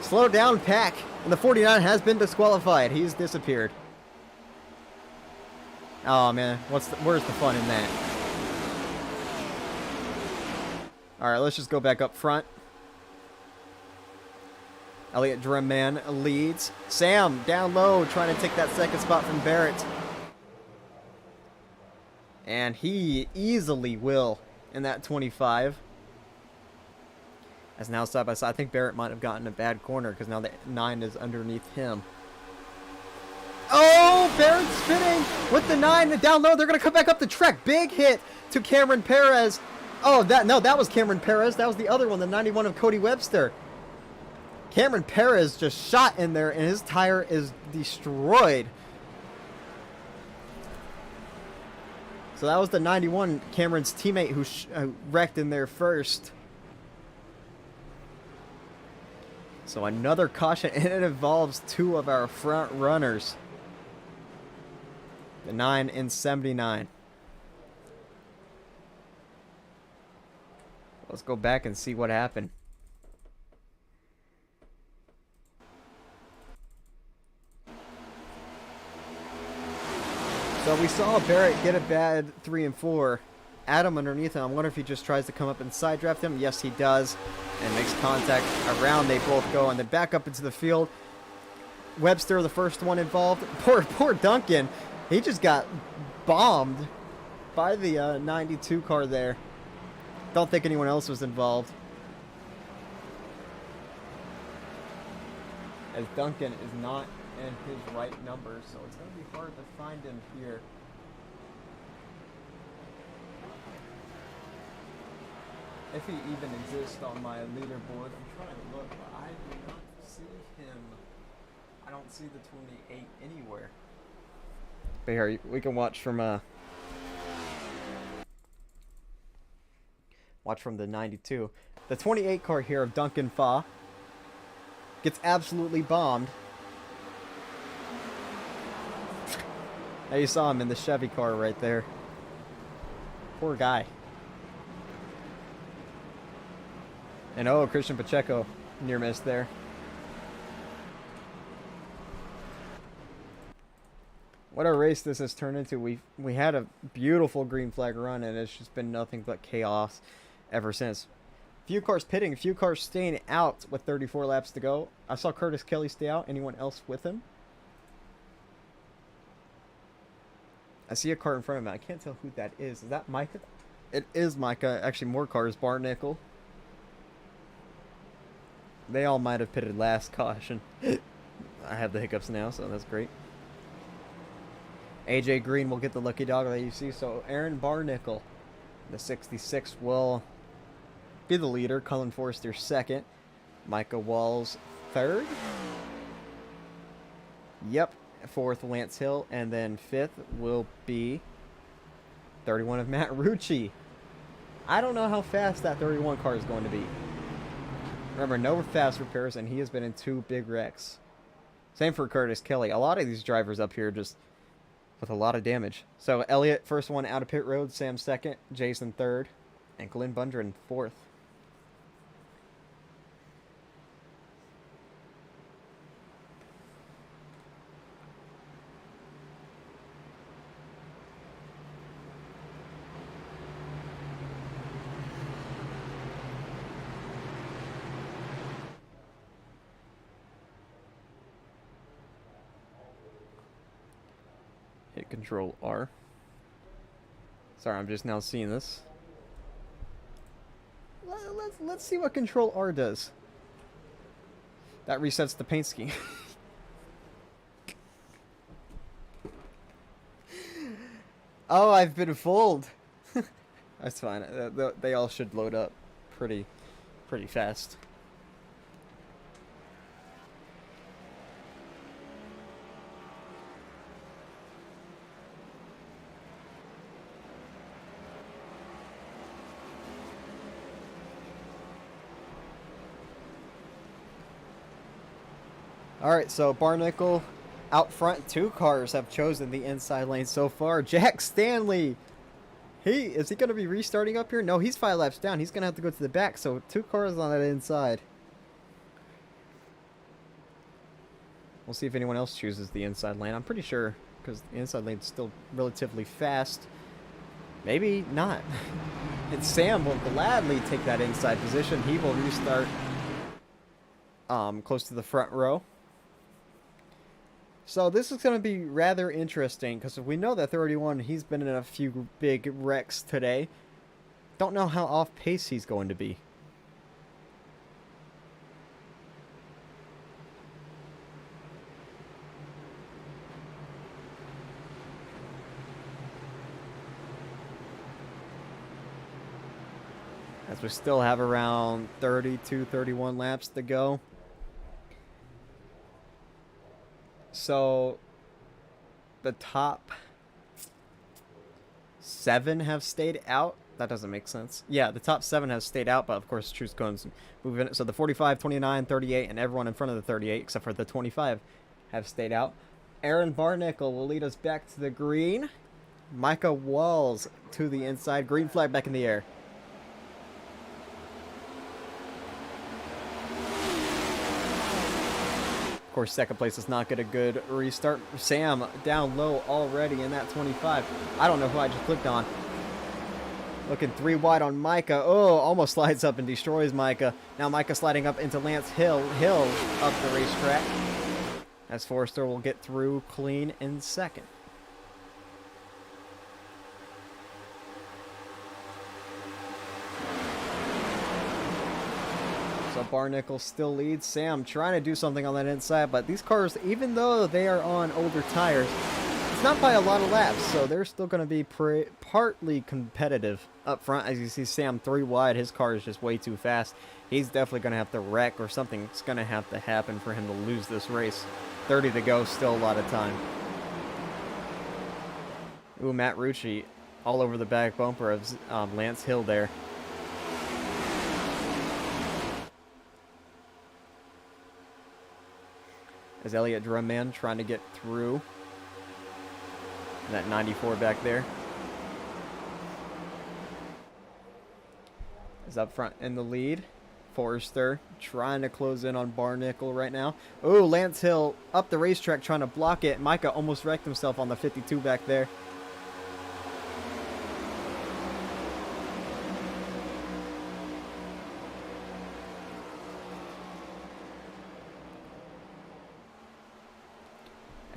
Slow down, Pack. And the 49 has been disqualified. He's disappeared. Oh, man. Where's the fun in that? All right, let's just go back up front. Elliott Drumman leads. Sam down low trying to take that second spot from Barrett. And he easily will in that 25. As now side by side. I think Barrett might have gotten a bad corner because now the 9 is underneath him. Oh, Barrett's spinning with the 9 down low. They're going to come back up the track. Big hit to Cameron Perez. Oh, that was Cameron Perez. That was the other one, the 91 of Cody Webster. Cameron Perez just shot in there and his tire is destroyed. So that was the 91, Cameron's teammate who wrecked in there first. So another caution, and it involves 2 of our front runners. The 9 and 79. Let's go back and see what happened. So we saw Barrett get a bad 3 and 4. Adam underneath him. I wonder if he just tries to come up and side draft him. Yes, he does. And makes contact. Around they both go. And then back up into the field. Webster, the first one involved. Poor Duncan. He just got bombed by the 92 car there. Don't think anyone else was involved. As Duncan is not in his right number. So it's going to be hard to find him here. If he even exists on my leaderboard. I'm trying to look, but I do not see him. I don't see the 28 anywhere. But here, we can watch from the 92. The 28 car here of Duncan Fa gets absolutely bombed. Now you saw him in the Chevy car right there. Poor guy. And oh, Christian Pacheco near miss there. What a race this has turned into. We had a beautiful green flag run and it's just been nothing but chaos ever since. Few cars pitting, few cars staying out with 34 laps to go. I saw Curtis Kelly stay out. Anyone else with him? I see a car in front of me. I can't tell who that is. Is that Micah? It is Micah. Actually, more cars. Barnickel. They all might have pitted last caution. I have the hiccups now, so that's great. AJ Green will get the lucky dog that you see. So Aaron Barnickel, the 66, will be the leader. Cullen Forster second. Micah Walls third. Yep. Fourth, Lance Hill. And then fifth will be 31 of Matt Rucci. I don't know how fast that 31 car is going to be. Remember, no fast repairs, and he has been in 2 big wrecks. Same for Curtis Kelly. A lot of these drivers up here just with a lot of damage. So Elliott, first one out of pit road. Sam second. Jason third. And Glenn Bundren fourth. Hit Control R. Sorry, I'm just now seeing this. Let's see what Control R does. That resets the paint scheme. Oh, I've been fooled. That's fine. They all should load up pretty fast. Alright, so Barnickel out front. 2 cars have chosen the inside lane so far. Jack Stanley! Is he going to be restarting up here? No, he's 5 laps down. He's going to have to go to the back, so 2 cars on that inside. We'll see if anyone else chooses the inside lane. I'm pretty sure, because the inside lane's still relatively fast. Maybe not. And Sam will gladly take that inside position. He will restart close to the front row. So this is going to be rather interesting, because we know that 31, he's been in a few big wrecks today. Don't know how off pace he's going to be. As we still have around 32, 31 laps to go. So, the top 7 have stayed out. That doesn't make sense. Yeah, the top 7 have stayed out, but of course, Truce Cones moving it. So, the 45, 29, 38, and everyone in front of the 38, except for the 25, have stayed out. Aaron Barnickel will lead us back to the green. Micah Walls to the inside. Green flag back in the air. Of course, second place is not get a good restart. Sam down low already in that 25. I don't know who I just clicked on. Looking 3 wide on Micah. Oh, almost slides up and destroys Micah. Now Micah sliding up into Lance Hill. Hill up the racetrack. As Forrester will get through clean in second. So Barnickel still leads. Sam trying to do something on that inside, but these cars, even though they are on older tires, it's not by a lot of laps, so they're still going to be partly competitive up front. As you see Sam 3 wide, his car is just way too fast. He's definitely going to have to wreck, or something's going to have to happen for him to lose this race. 30 to go, still a lot of time. Ooh, Matt Rucci all over the back bumper of Lance Hill there. As Elliott Drumman trying to get through that 94 back there. Is up front in the lead. Forrester trying to close in on Barnickel right now. Oh, Lance Hill up the racetrack trying to block it. Micah almost wrecked himself on the 52 back there.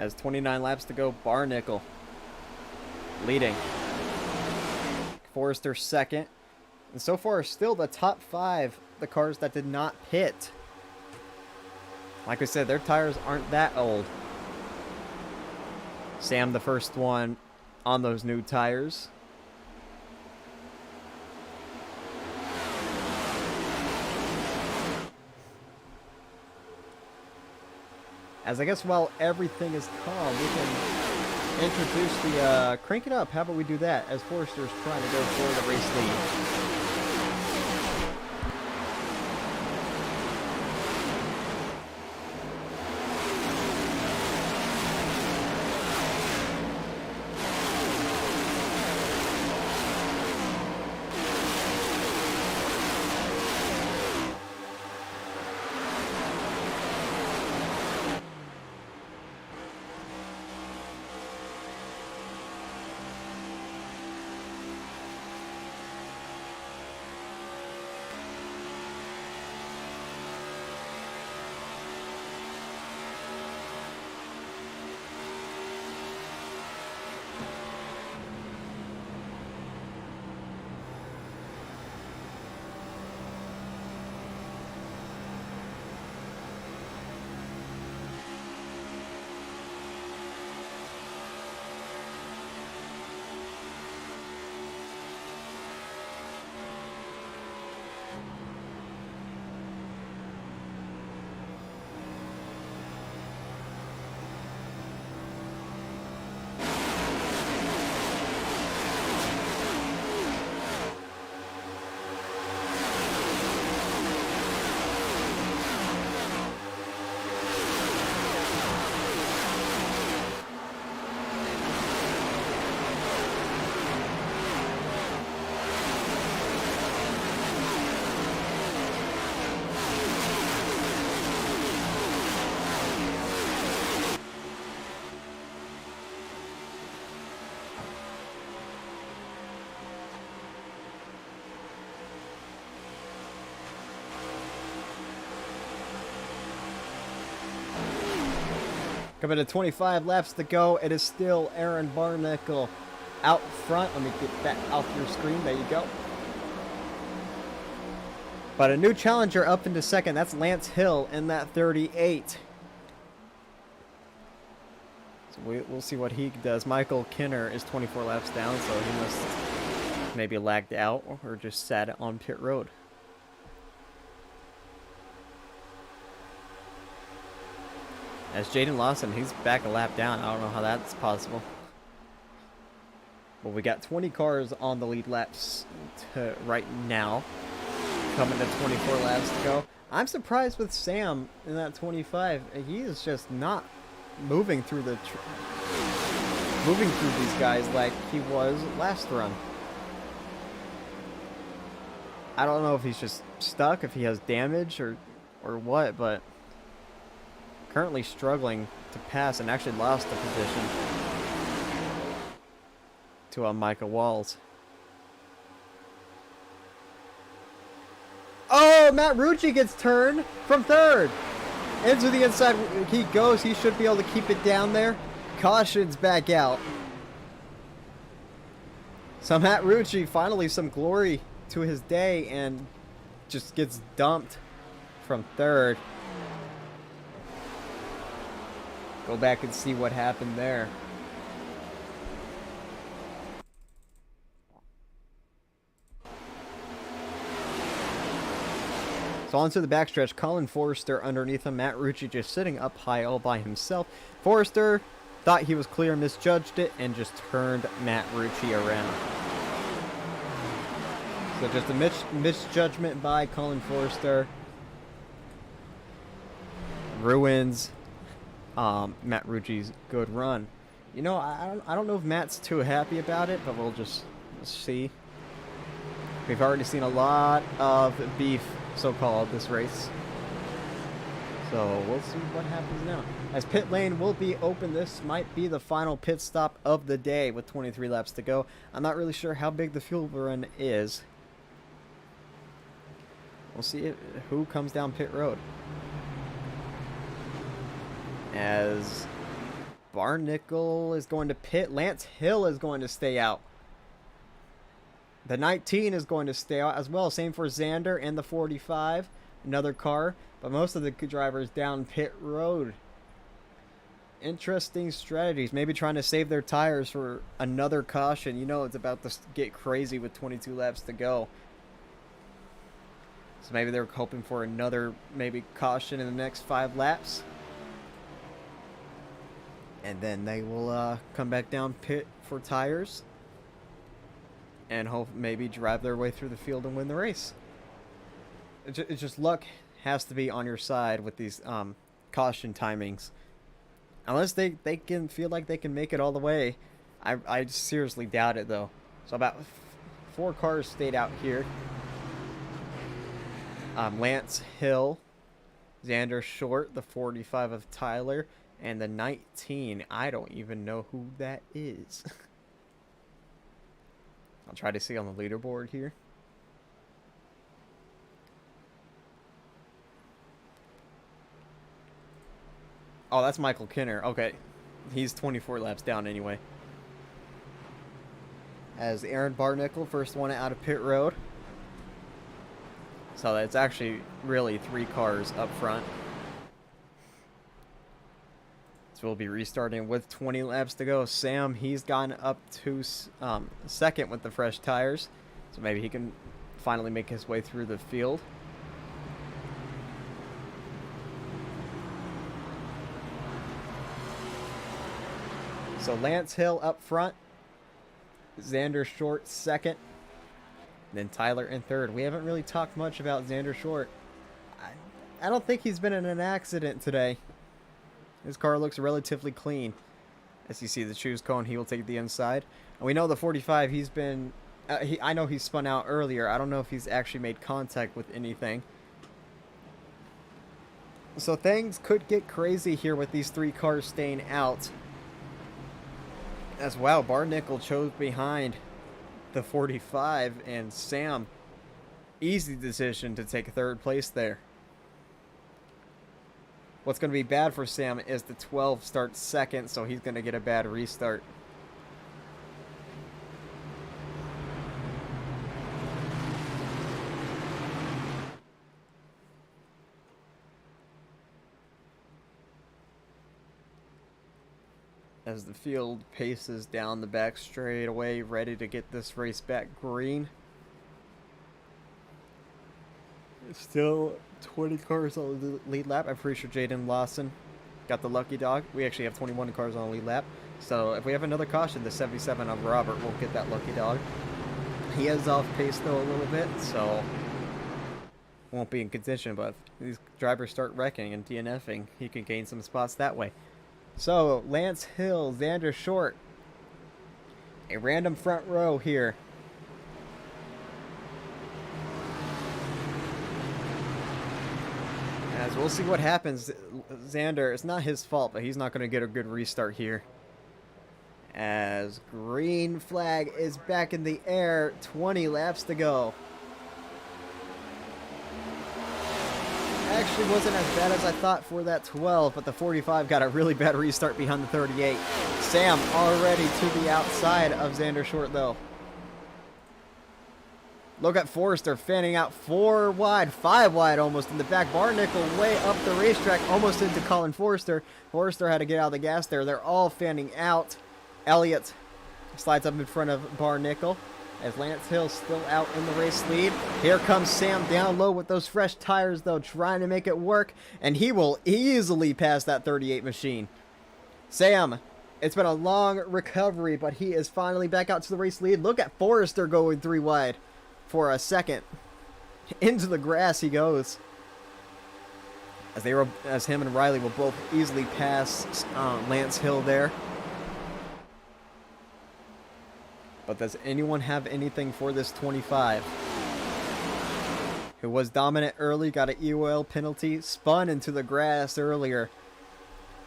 As 29 laps to go, Barnickel leading. Forrester second. And so far, still the top 5, the cars that did not pit. Like I said, their tires aren't that old. Sam, the first one on those new tires. As I guess while everything is calm, we can introduce the crank it up. How about we do that as Forrester's trying to go for the race lead. Coming to 25 laps to go. It is still Aaron Barnickel out front. Let me get that off your screen. There you go. But a new challenger up into second. That's Lance Hill in that 38. So we'll see what he does. Michael Kinner is 24 laps down, so he must maybe lagged out or just sat on pit road. As Jaden Lawson, he's back a lap down. I don't know how that's possible. But we got 20 cars on the lead laps right now. Coming to 24 laps to go. I'm surprised with Sam in that 25. He is just not moving through these guys like he was last run. I don't know if he's just stuck, if he has damage or what, but currently struggling to pass and actually lost the position to Micah Walls. Oh, Matt Rucci gets turned from third. Into the inside he goes. He should be able to keep it down there. Caution's back out. So Matt Rucci, finally some glory to his day, and just gets dumped from third. Go back and see what happened there. So onto the backstretch, Colin Forrester underneath him, Matt Rucci just sitting up high all by himself. Forrester thought he was clear, misjudged it, and just turned Matt Rucci around. So just a misjudgment by Colin Forrester. Ruins Matt Rucci's good run. You know, I don't know if Matt's too happy about it, but we'll just see. We've already seen a lot of beef, so-called, this race. So we'll see what happens now. As pit lane will be open, this might be the final pit stop of the day with 23 laps to go. I'm not really sure how big the fuel run is. We'll see who comes down pit road. As Barnickel is going to pit. Lance Hill is going to stay out. The 19 is going to stay out as well. Same for Xander and the 45. Another car. But most of the drivers down pit road. Interesting strategies. Maybe trying to save their tires for another caution. You know it's about to get crazy with 22 laps to go. So maybe they're hoping for another maybe caution in the next 5 laps. And then they will come back down pit for tires. And hope maybe drive their way through the field and win the race. It's just luck has to be on your side with these caution timings. Unless they can feel like they can make it all the way. I seriously doubt it though. So about 4 cars stayed out here. Lance Hill, Xander Short, the 45 of Tyler, and the 19. I don't even know who that is. I'll try to see on the leaderboard here. Oh, that's Michael Kinner. Okay. He's 24 laps down anyway. As Aaron Barnickel, first one out of pit road. So it's actually really 3 cars up front. So we'll be restarting with 20 laps to go. Sam, he's gone up to second with the fresh tires. So maybe he can finally make his way through the field. So Lance Hill up front. Xander Short second. Then Tyler in third. We haven't really talked much about Xander Short. I don't think he's been in an accident today. His car looks relatively clean. As you see the choose cone, he will take the inside. And we know the 45, he's been... I know he spun out earlier. I don't know if he's actually made contact with anything. So things could get crazy here with these 3 cars staying out. As wow, Barnickel chose behind the 45, and Sam, easy decision to take 3rd place there. What's going to be bad for Sam is the 12 starts 2nd, so he's going to get a bad restart. As the field paces down the back straightaway, ready to get this race back green. It's still 20 cars on the lead lap. I'm pretty sure Jaden Lawson got the lucky dog. We actually have 21 cars on the lead lap. So if we have another caution, the 77 of Robert will get that lucky dog. He is off pace though a little bit, so won't be in contention. But if these drivers start wrecking and DNFing, he can gain some spots that way. So, Lance Hill, Xander Short. A random front row here. As we'll see what happens. Xander, it's not his fault, but he's not going to get a good restart here. As green flag is back in the air. 20 laps to go. Actually wasn't as bad as I thought for that 12, but the 45 got a really bad restart behind the 38. Sam already to the outside of Xander Short though. Look at Forrester fanning out 4 wide, 5 wide almost in the back. Barnickel way up the racetrack, almost into Colin Forrester. Forrester had to get out of the gas there. They're all fanning out. Elliott slides up in front of Barnickel. As Lance Hill still out in the race lead. Here comes Sam down low with those fresh tires, though, trying to make it work. And he will easily pass that 38 machine. Sam, it's been a long recovery, but he is finally back out to the race lead. Look at Forrester going 3 wide for a second. Into the grass he goes. As him and Riley will both easily pass Lance Hill there. But does anyone have anything for this 25? Who was dominant early, got an EOL penalty, spun into the grass earlier.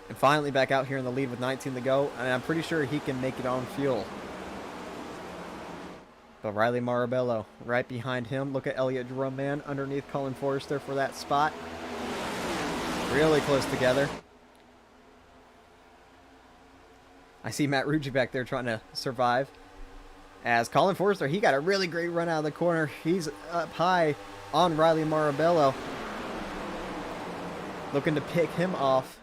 And finally back out here in the lead with 19 to go. And I'm pretty sure he can make it on fuel. But Riley Marabello right behind him. Look at Elliott Drumman underneath Colin Forrester for that spot. Really close together. I see Matt Rucci back there trying to survive. As Colin Forrester, he got a really great run out of the corner. He's up high on Riley Marabello. Looking to pick him off.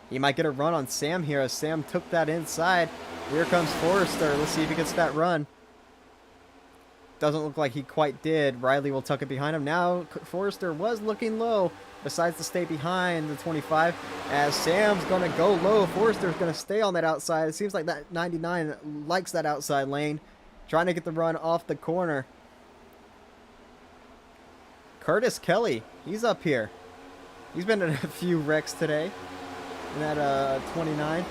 He might get a run on Sam here as Sam took that inside. Here comes Forrester. Let's see if he gets that run. Doesn't look like he quite did. Riley will tuck it behind him. Now Forrester was looking low. Decides to stay behind the 25 as Sam's going to go low. Forrester's going to stay on that outside. It seems like that 99 likes that outside lane. Trying to get the run off the corner. Curtis Kelly, he's up here. He's been in a few wrecks today. In that 29.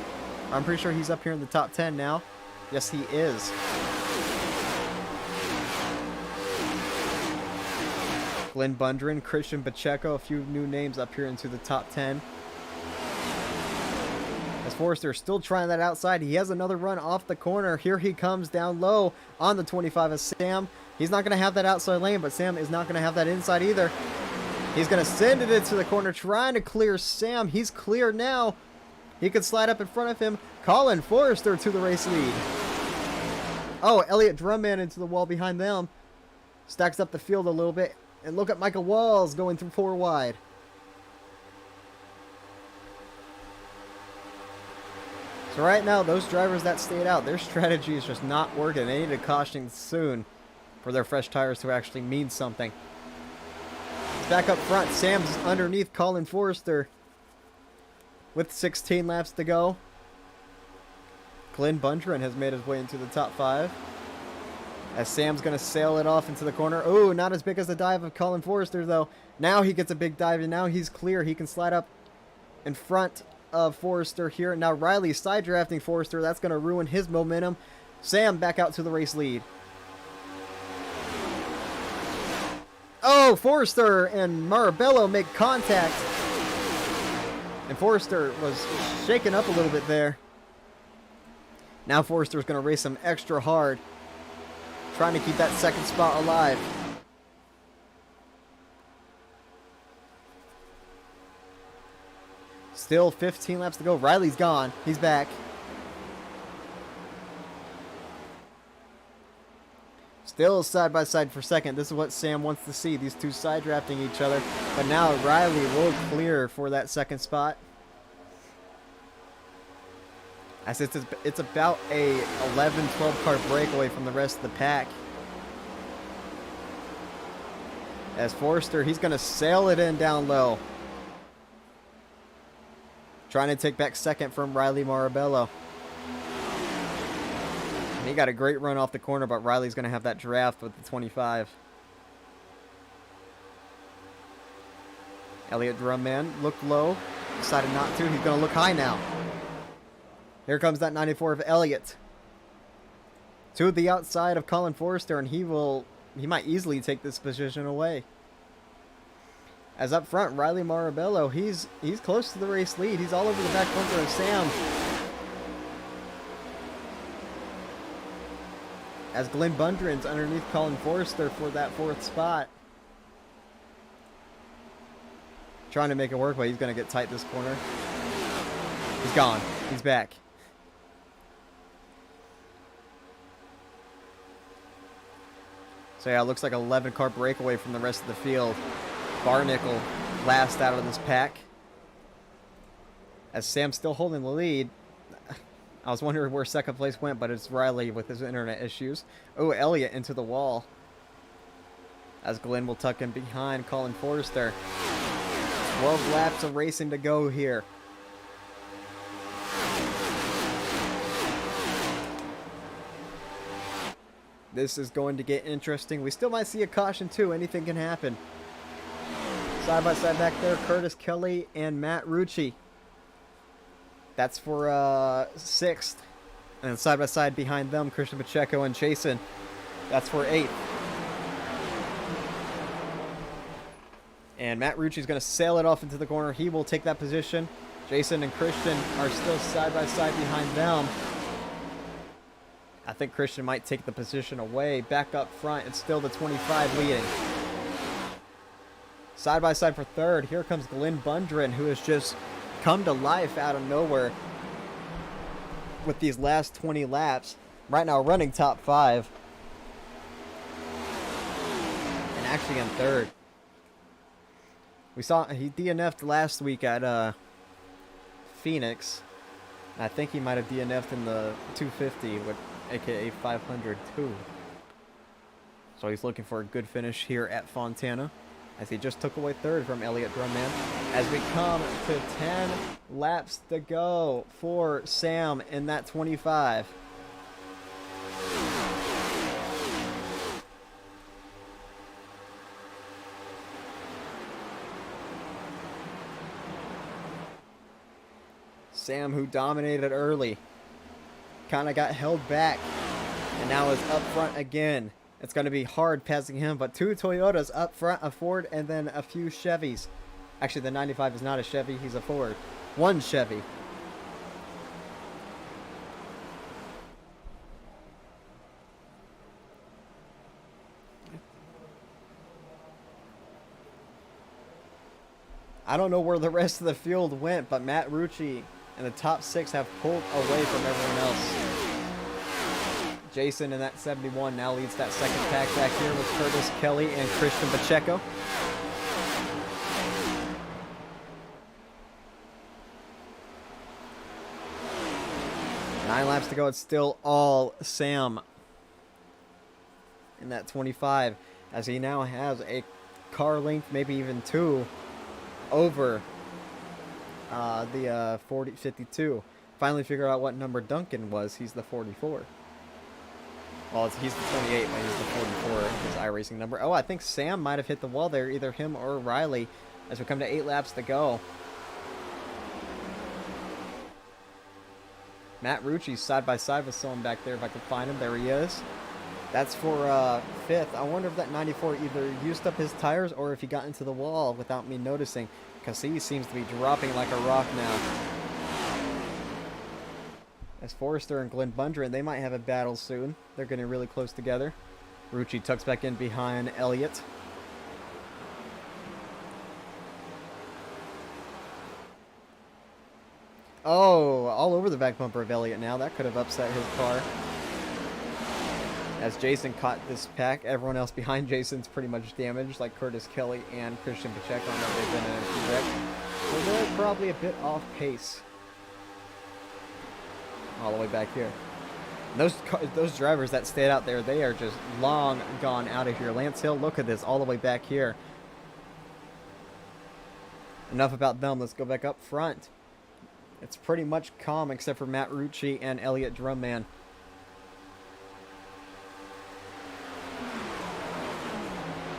I'm pretty sure he's up here in the top 10 now. Yes, he is. Glenn Bundren, Christian Pacheco, a few new names up here into the top 10. As Forrester still trying that outside. He has another run off the corner. Here he comes down low on the 25 as Sam. He's not going to have that outside lane, but Sam is not going to have that inside either. He's going to send it into the corner, trying to clear Sam. He's clear now. He could slide up in front of him. Colin Forrester to the race lead. Oh, Elliott Drumman into the wall behind them. Stacks up the field a little bit. And look at Michael Walls going through 4 wide. So right now, those drivers that stayed out, their strategy is just not working. They need a caution soon for their fresh tires to actually mean something. Back up front, Sam's underneath Colin Forrester with 16 laps to go. Glenn Bundren has made his way into the top 5. As Sam's going to sail it off into the corner. Oh, not as big as the dive of Colin Forrester, though. Now he gets a big dive, and now he's clear. He can slide up in front of Forrester here. Now Riley side drafting Forrester. That's going to ruin his momentum. Sam back out to the race lead. Oh, Forrester and Marabello make contact. And Forrester was shaken up a little bit there. Now Forrester's going to race him extra hard. Trying to keep that second spot alive. Still 15 laps to go. Riley's gone. He's back. Still side by side for second. This is what Sam wants to see. These two side drafting each other. But now Riley will clear for that second spot. As it's about a 11-12 car breakaway from the rest of the pack. As Forrester, he's going to sail it in down low. Trying to take back second from Riley Marabello. And he got a great run off the corner, but Riley's going to have that draft with the 25. Elliott Drumman looked low. Decided not to. He's going to look high now. Here comes that 94 of Elliott. To the outside of Colin Forrester, and he might easily take this position away. As up front, Riley Marabello, he's close to the race lead. He's all over the back bumper of Sam. As Glenn Bundren's underneath Colin Forrester for that 4th spot. Trying to make it work, but he's going to get tight this corner. He's gone. He's back. So yeah, it looks like an 11-car breakaway from the rest of the field. Barnickel last out of this pack. As Sam's still holding the lead. I was wondering where second place went, but it's Riley with his internet issues. Oh, Elliott into the wall. As Glenn will tuck in behind Colin Forrester. 12 laps of racing to go here. This is going to get interesting. We still might see a caution too. Anything can happen. Side by side back there, Curtis Kelly and Matt Rucci. That's for 6th. And side by side behind them, Christian Pacheco and Jason. That's for 8th. And Matt Rucci's going to sail it off into the corner. He will take that position. Jason and Christian are still side by side behind them. I think Christian might take the position away. Back up front, it's still the 25 leading. Side by side for 3rd, here comes Glenn Bundren, who has just come to life out of nowhere. with these last 20 laps. Right now running top 5. And actually in 3rd. We saw he DNF'd last week at Phoenix. I think he might have DNF'd in the 250 with aka 500 too. So he's looking for a good finish here at Fontana, as he just took away 3rd from Elliott Drumman. As we come to 10 laps to go for Sam in that 25. Sam, who dominated early, kind of got held back and now is up front again. It's going to be hard passing him, but 2 Toyotas up front, a Ford, and then a few Chevys. Actually, the 95 is not a Chevy, he's a Ford. 1 Chevy. I don't know where the rest of the field went, but Matt Rucci and the top 6 have pulled away from everyone else. Jason in that 71 now leads that second pack back here with Curtis Kelly and Christian Pacheco. Nine laps to go. It's still all Sam in that 25, as he now has a car length, maybe even 2, over the 52. Finally figure out what number Duncan was. He's the 44. Well, he's the 28, but he's the 44, his Iracing number. Oh, I think Sam might have hit the wall there, either him or Riley, as we come to 8 laps to go. Matt Rucci's side by side with someone back there, if I can find him. There he is. That's for 5th. I wonder if that 94 either used up his tires or if he got into the wall without me noticing, because he seems to be dropping like a rock now. As Forrester and Glenn Bundren, they might have a battle soon. They're getting really close together. Rucci tucks back in behind Elliott. Oh, all over the back bumper of Elliott now. That could have upset his car. As Jason caught this pack, everyone else behind Jason's pretty much damaged, like Curtis Kelly and Christian Pacheco. I know they've been in a few wrecks. So they're probably a bit off pace. All the way back here. Those drivers that stayed out there, they are just long gone out of here. Lance Hill, look at this, all the way back here. Enough about them. Let's go back up front. It's pretty much calm except for Matt Rucci and Elliott Drumman.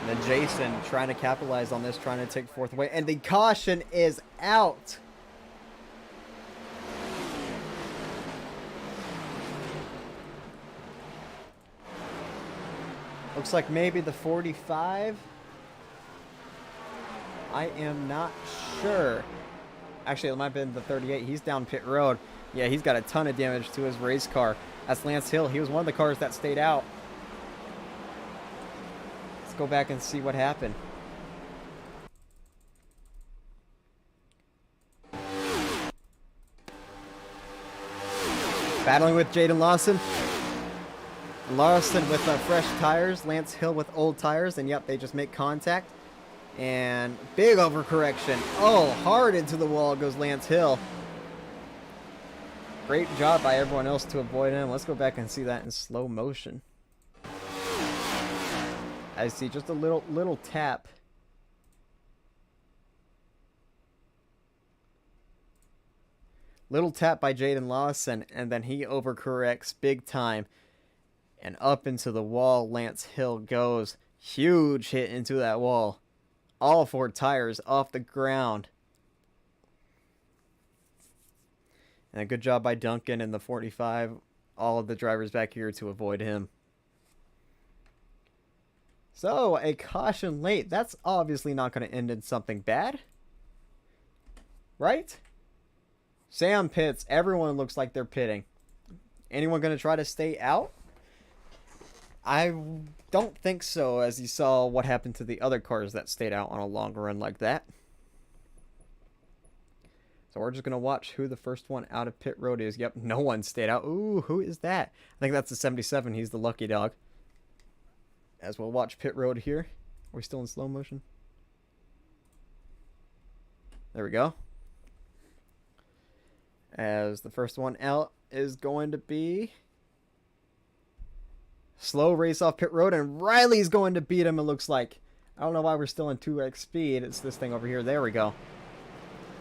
And then Jason trying to capitalize on this, trying to take 4th away. And the caution is out. Looks like maybe the 45. I am not sure. Actually, it might have been the 38. He's down pit road. Yeah, he's got a ton of damage to his race car. That's Lance Hill. He was one of the cars that stayed out. Let's go back and see what happened. Battling with Jaden Lawson. Lawson with fresh tires. Lance Hill with old tires. And yep, they just make contact. And big overcorrection. Oh, hard into the wall goes Lance Hill. Great job by everyone else to avoid him. Let's go back and see that in slow motion. I see just a little tap. Little tap by Jaden Lawson, and then he overcorrects big time. And up into the wall Lance Hill goes. Huge hit into that wall. All 4 tires off the ground. And a good job by Duncan in the 45. All of the drivers back here to avoid him. So, a caution late. That's obviously not going to end in something bad. Right? Sam pits. Everyone looks like they're pitting. Anyone going to try to stay out? I don't think so, as you saw what happened to the other cars that stayed out on a long run like that. So we're just going to watch who the first one out of pit road is. Yep, no one stayed out. Ooh, who is that? I think that's the 77. He's the lucky dog. As we'll watch pit road here. Are we still in slow motion? There we go. As the first one out is going to be... Slow race off pit road, and Riley's going to beat him, it looks like. I don't know why we're still in 2x speed. It's this thing over here. There we go.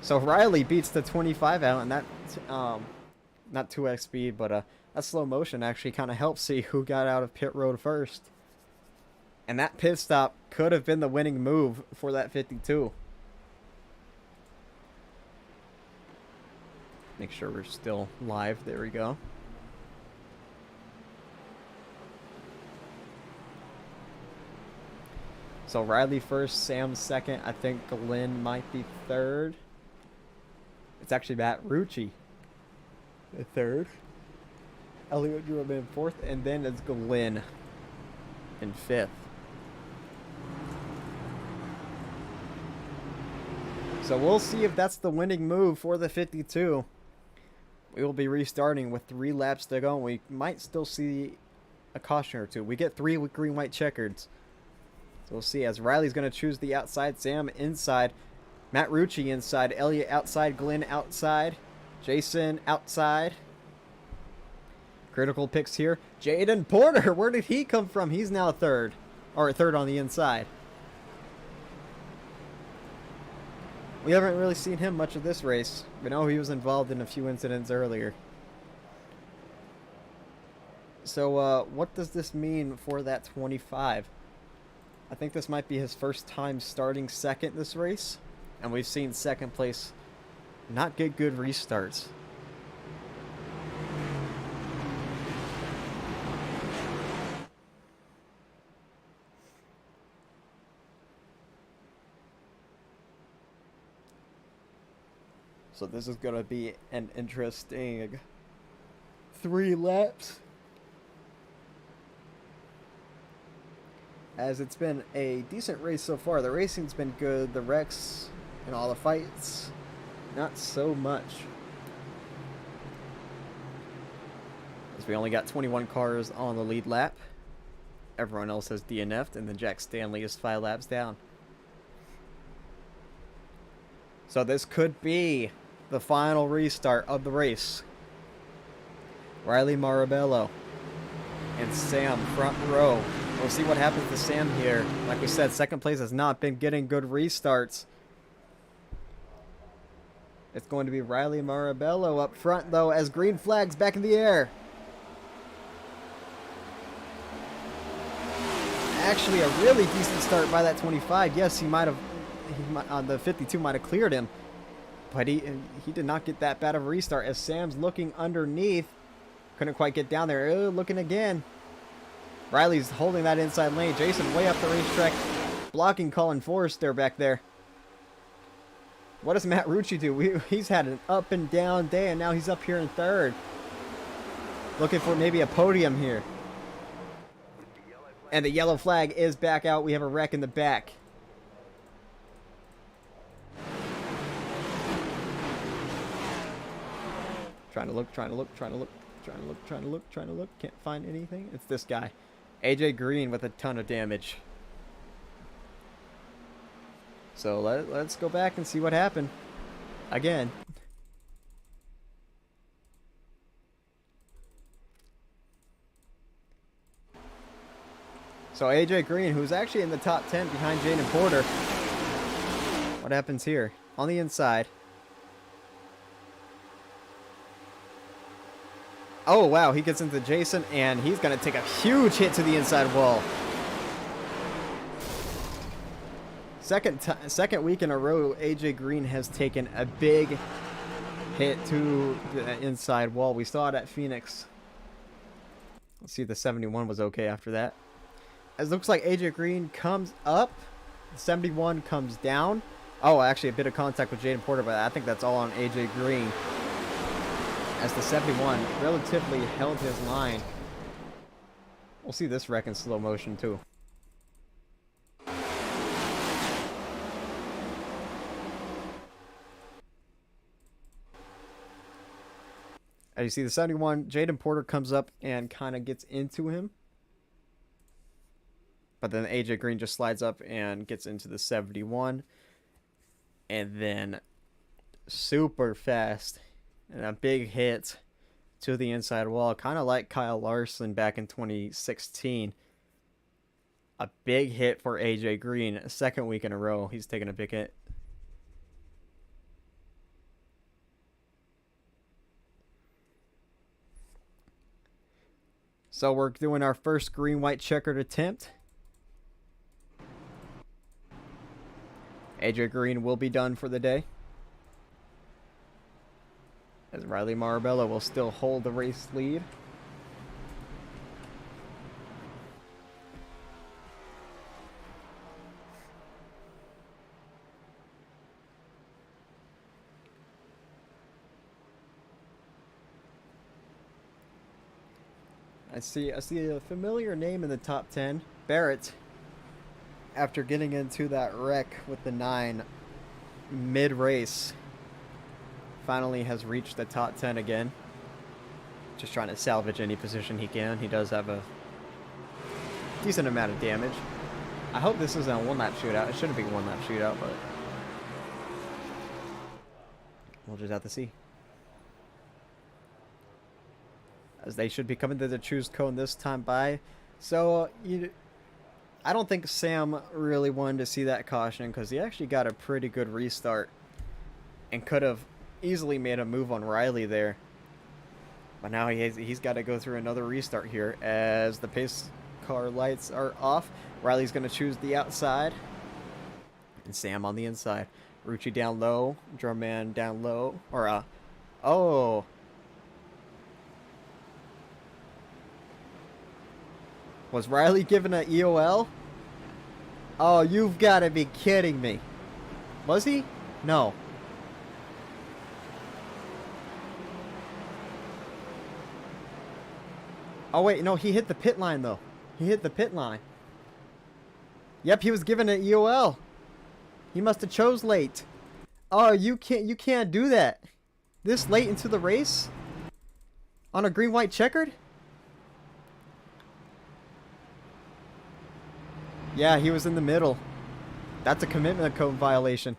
So Riley beats the 25 out, and that, not 2x speed, but that slow motion actually kind of helps see who got out of pit road first. And that pit stop could have been the winning move for that 52. Make sure we're still live. There we go. So Riley first, Sam second. I think Glenn might be third. It's actually Matt Rucci the third. Elliot Drew in fourth, and then it's Glenn in fifth. So we'll see if that's the winning move for the 52. We will be restarting with 3 laps to go. We might still see a caution or two. We get 3 with green, white checkers. So we'll see as Riley's going to choose the outside, Sam inside, Matt Rucci inside, Elliot outside, Glenn outside, Jason outside. Critical picks here. Jaden Porter, where did he come from? He's now third, or third on the inside. We haven't really seen him much of this race. We know he was involved in a few incidents earlier. So what does this mean for that 25? I think this might be his first time starting second this race. And we've seen second place not get good restarts. So this is going to be an interesting 3 laps. As it's been a decent race so far. The racing's been good. The wrecks and all the fights, not so much. As we only got 21 cars on the lead lap. Everyone else has DNF'd, and then Jack Stanley is 5 laps down. So this could be the final restart of the race. Riley Marabello and Sam front row. We'll see what happens to Sam here. Like we said, second place has not been getting good restarts. It's going to be Riley Marabello up front, though, as green flags back in the air. Actually, a really decent start by that 25. Yes, he might have, the 52 might have cleared him. But he did not get that bad of a restart, as Sam's looking underneath. Couldn't quite get down there. Looking again. Riley's holding that inside lane. Jason way up the racetrack, blocking Colin Forrester back there. What does Matt Rucci do? He's had an up and down day, and now he's up here in third. Looking for maybe a podium here. And the yellow flag is back out. We have a wreck in the back. Trying to look. Can't find anything. It's this guy. AJ Green with a ton of damage. So let's go back and see what happened. Again. So AJ Green, who's actually in the top 10 behind Jaden Porter. What happens here? On the inside. Oh, wow, he gets into Jason, and he's going to take a huge hit to the inside wall. Second week in a row, AJ Green has taken a big hit to the inside wall. We saw it at Phoenix. Let's see if the 71 was okay after that. It looks like AJ Green comes up. The 71 comes down. Oh, actually a bit of contact with Jaden Porter, but I think that's all on AJ Green. As the 71 relatively held his line. We'll see this wreck in slow motion too. As you see, the 71, Jaden Porter comes up and kind of gets into him. But then AJ Green just slides up and gets into the 71. And then super fast and a big hit to the inside wall. Kind of like Kyle Larson back in 2016. A big hit for AJ Green. Second week in a row, he's taking a big hit. So we're doing our first green-white checkered attempt. AJ Green will be done for the day, as Riley Marabella will still hold the race lead. I see a familiar name in the top 10. Barrett, after getting into that wreck with the 9 mid-race, finally has reached the top 10 again. Just trying to salvage any position he can. He does have a decent amount of damage. I hope this isn't a one-lap shootout. It shouldn't be a one-lap shootout, but we'll just have to see. As they should be coming to the choose cone this time by. So, I don't think Sam really wanted to see that caution because he actually got a pretty good restart and could have easily made a move on Riley there. But now he's got to go through another restart here as the pace car lights are off. Riley's going to choose the outside and Sam on the inside. Rucci down low, Drumman down low, or oh. Was Riley given an EOL? Oh, you've got to be kidding me. Was he? No. Oh, wait. No, he hit the pit line, though. He hit the pit line. Yep, he was given an EOL. He must have chose late. Oh, you can't do that. This late into the race? On a green-white checkered? Yeah, he was in the middle. That's a commitment code violation.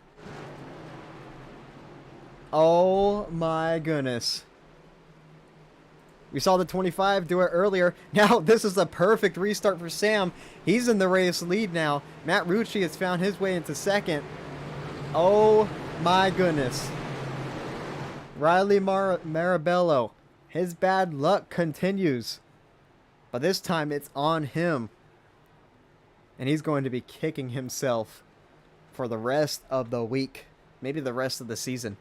Oh my goodness. We saw the 25 do it earlier. Now this is a perfect restart for Sam. He's in the race lead now. Matt Rucci has found his way into second. Oh my goodness. Riley Marabello. His bad luck continues. But this time it's on him. And he's going to be kicking himself for the rest of the week. Maybe the rest of the season.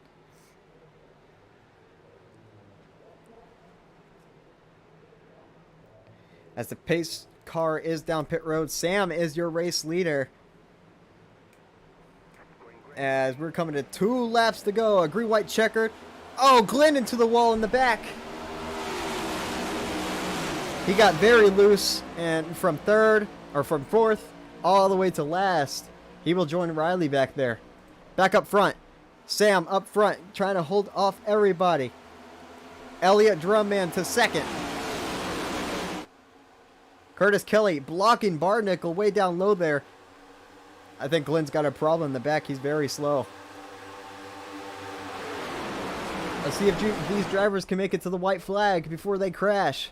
As the pace car is down pit road, Sam is your race leader. As we're coming to 2 laps to go. A green-white checkered. Oh, Glenn into the wall in the back. He got very loose and from third, or from fourth, all the way to last. He will join Riley back there. Back up front. Sam up front, trying to hold off everybody. Elliott Drumman to second. Curtis Kelly blocking Barnickel way down low there. I think Glenn's got a problem in the back. He's very slow. Let's see if these drivers can make it to the white flag before they crash.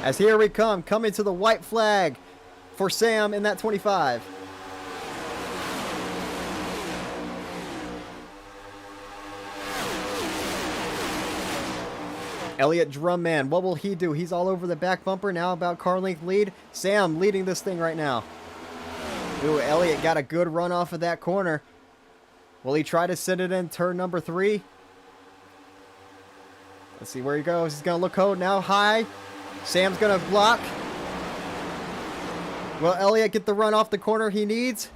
As here we come, coming to the white flag for Sam in that 25. Elliott Drumman, what will he do? He's all over the back bumper now, about car length lead. Sam leading this thing right now. Ooh, Elliott got a good run off of that corner. Will he try to sit it in turn number 3? Let's see where he goes. He's going to look now high. Sam's going to block. Will Elliott get the run off the corner he needs?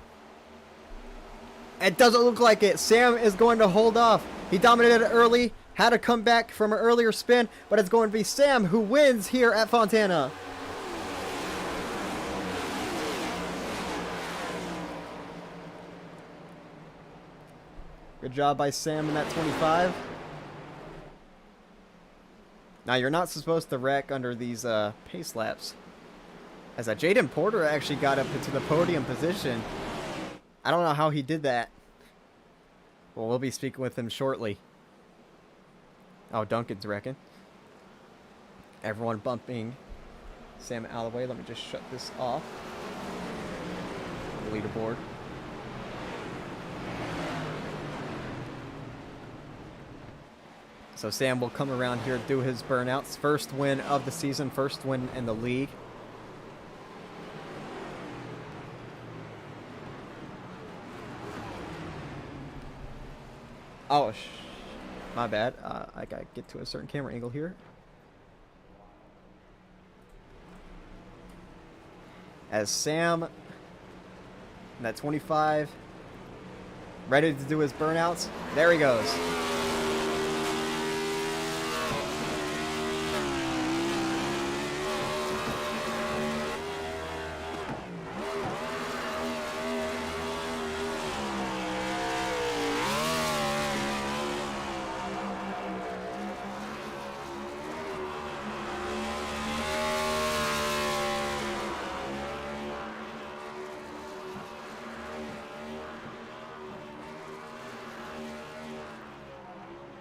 It doesn't look like it. Sam is going to hold off. He dominated early, had to come back from an earlier spin, but it's going to be Sam who wins here at Fontana. Good job by Sam in that 25. Now, you're not supposed to wreck under these pace laps. As Jaden Porter actually got up into the podium position. I don't know how he did that. Well, we'll be speaking with him shortly. Oh, Duncan's wrecking. Everyone bumping Sam out of the way. Let me just shut this off. Leaderboard. So Sam will come around here, do his burnouts. First win of the season, first win in the league. Oh, my bad. I gotta get to a certain camera angle here. As Sam, in that 25, ready to do his burnouts. There he goes.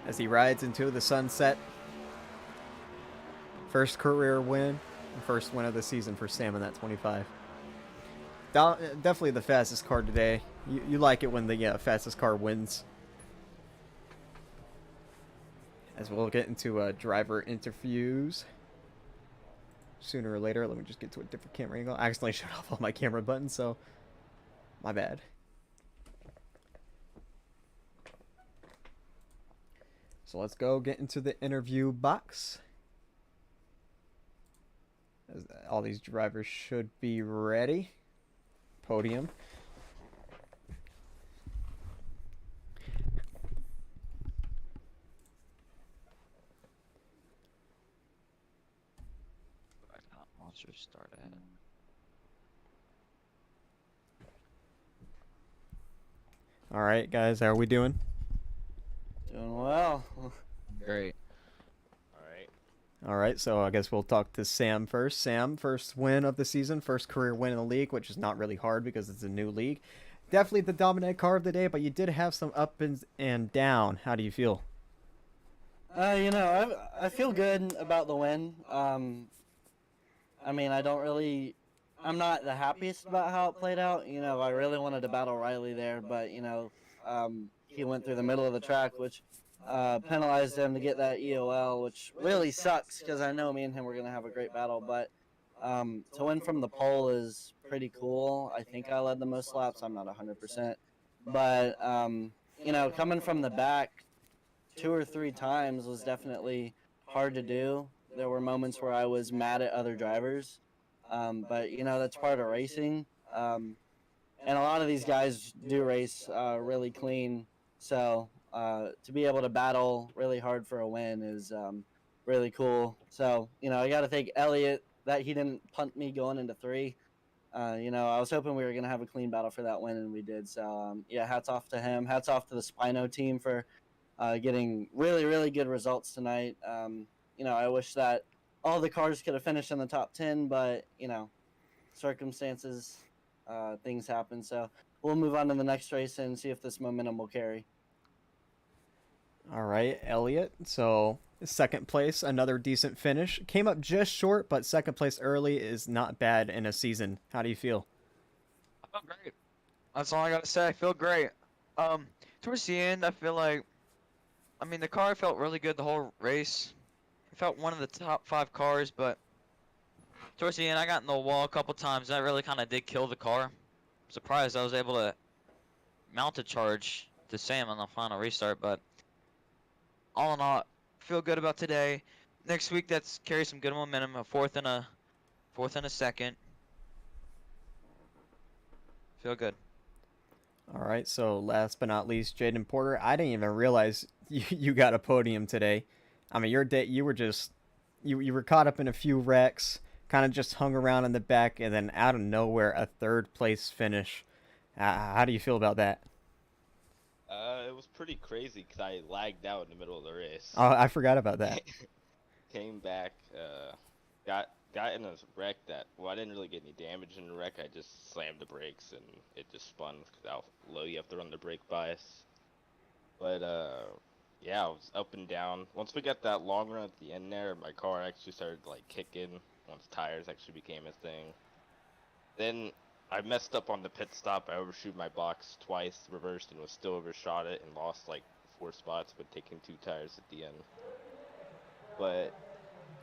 As he rides into the sunset. First career win. First win of the season for Sam in that 25. Definitely the fastest car today. You like it when the fastest car wins. As we'll get into driver interviews sooner or later. Let me just get to a different camera angle. I accidentally shut off all my camera buttons, so my bad. So let's go get into the interview box. As all these drivers should be ready. Podium. Monsters start ahead. All right, guys, how are we doing? Doing well. Great. All right, so I guess we'll talk to Sam first. Sam, first win of the season, first career win in the league, which is not really hard because it's a new league. Definitely the dominant car of the day, but you did have some up and down. How do you feel? I feel good about the win. I mean, I'm not the happiest about how it played out. I really wanted to battle Riley there, but, he went through the middle of the track, which penalized him to get that EOL, which really sucks because I know me and him were going to have a great battle. But to win from the pole is pretty cool. I think I led the most laps. I'm not 100%. But, coming from the back 2 or 3 times was definitely hard to do. There were moments where I was mad at other drivers. But, that's part of racing. And a lot of these guys do race really clean. So to be able to battle really hard for a win is really cool. So, I got to thank Elliott that he didn't punt me going into 3. I was hoping we were going to have a clean battle for that win, and we did. So, hats off to him. Hats off to the Spino team for getting really, really good results tonight. I wish that all the cars could have finished in the top 10, but, circumstances, things happen. So we'll move on to the next race and see if this momentum will carry. All right, Elliott. So second place, another decent finish. Came up just short, but second place early is not bad in a season. How do you feel? I feel great. That's all I gotta say. I feel great. Towards the end, I feel like, the car felt really good the whole race. It felt one of the top 5 cars, but towards the end, I got in the wall a couple times. That really kind of did kill the car. I'm surprised I was able to mount a charge to Sam on the final restart, but all in all, feel good about today. Next week, that's carry some good momentum. A fourth and a second. Feel good. All right, so last but not least, Jaden Porter. I didn't even realize you got a podium today. Your day, you were just you were caught up in a few wrecks, kind of just hung around in the back, and then out of nowhere, a third place finish. How do you feel about that? It was pretty crazy because I lagged out in the middle of the race. Oh, I forgot about that. Came back, got in a wreck that, well, I didn't really get any damage in the wreck. I just slammed the brakes and it just spun because how low you have to run the brake bias. But yeah, I was up and down. Once we got that long run at the end there, my car actually started like kicking once tires actually became a thing. Then I messed up on the pit stop. I overshoot my box twice, reversed, and was still overshot it and lost like 4 spots, but taking 2 tires at the end. But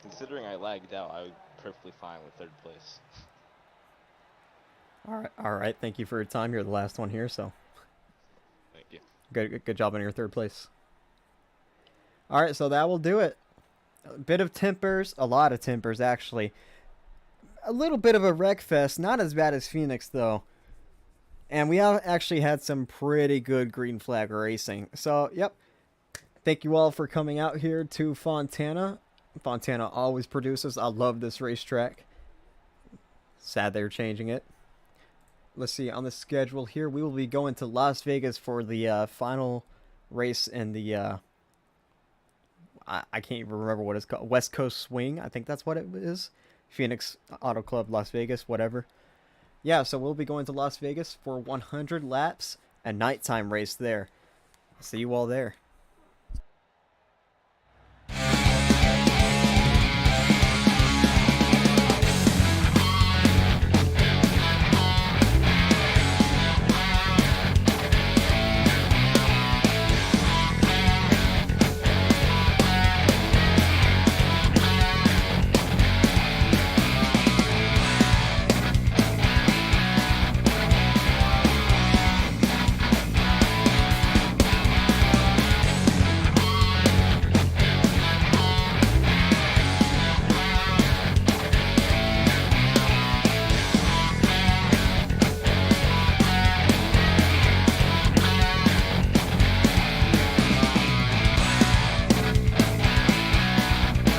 considering I lagged out, I was perfectly fine with 3rd place. All right. Thank you for your time. You're the last one here, so Thank you. good job on your 3rd place. All right, so that will do it. A bit of tempers, a lot of tempers actually. A little bit of a wreck fest, not as bad as Phoenix though. And we actually had some pretty good green flag racing. So, yep. Thank you all for coming out here to Fontana. Fontana always produces. I love this racetrack. Sad they're changing it. Let's see, on the schedule here, we will be going to Las Vegas for the final race in the I can't even remember what it's called. West Coast Swing, I think that's what it is. Phoenix Auto Club, Las Vegas, whatever. Yeah, so we'll be going to Las Vegas for 100 laps, a nighttime race there. See you all there.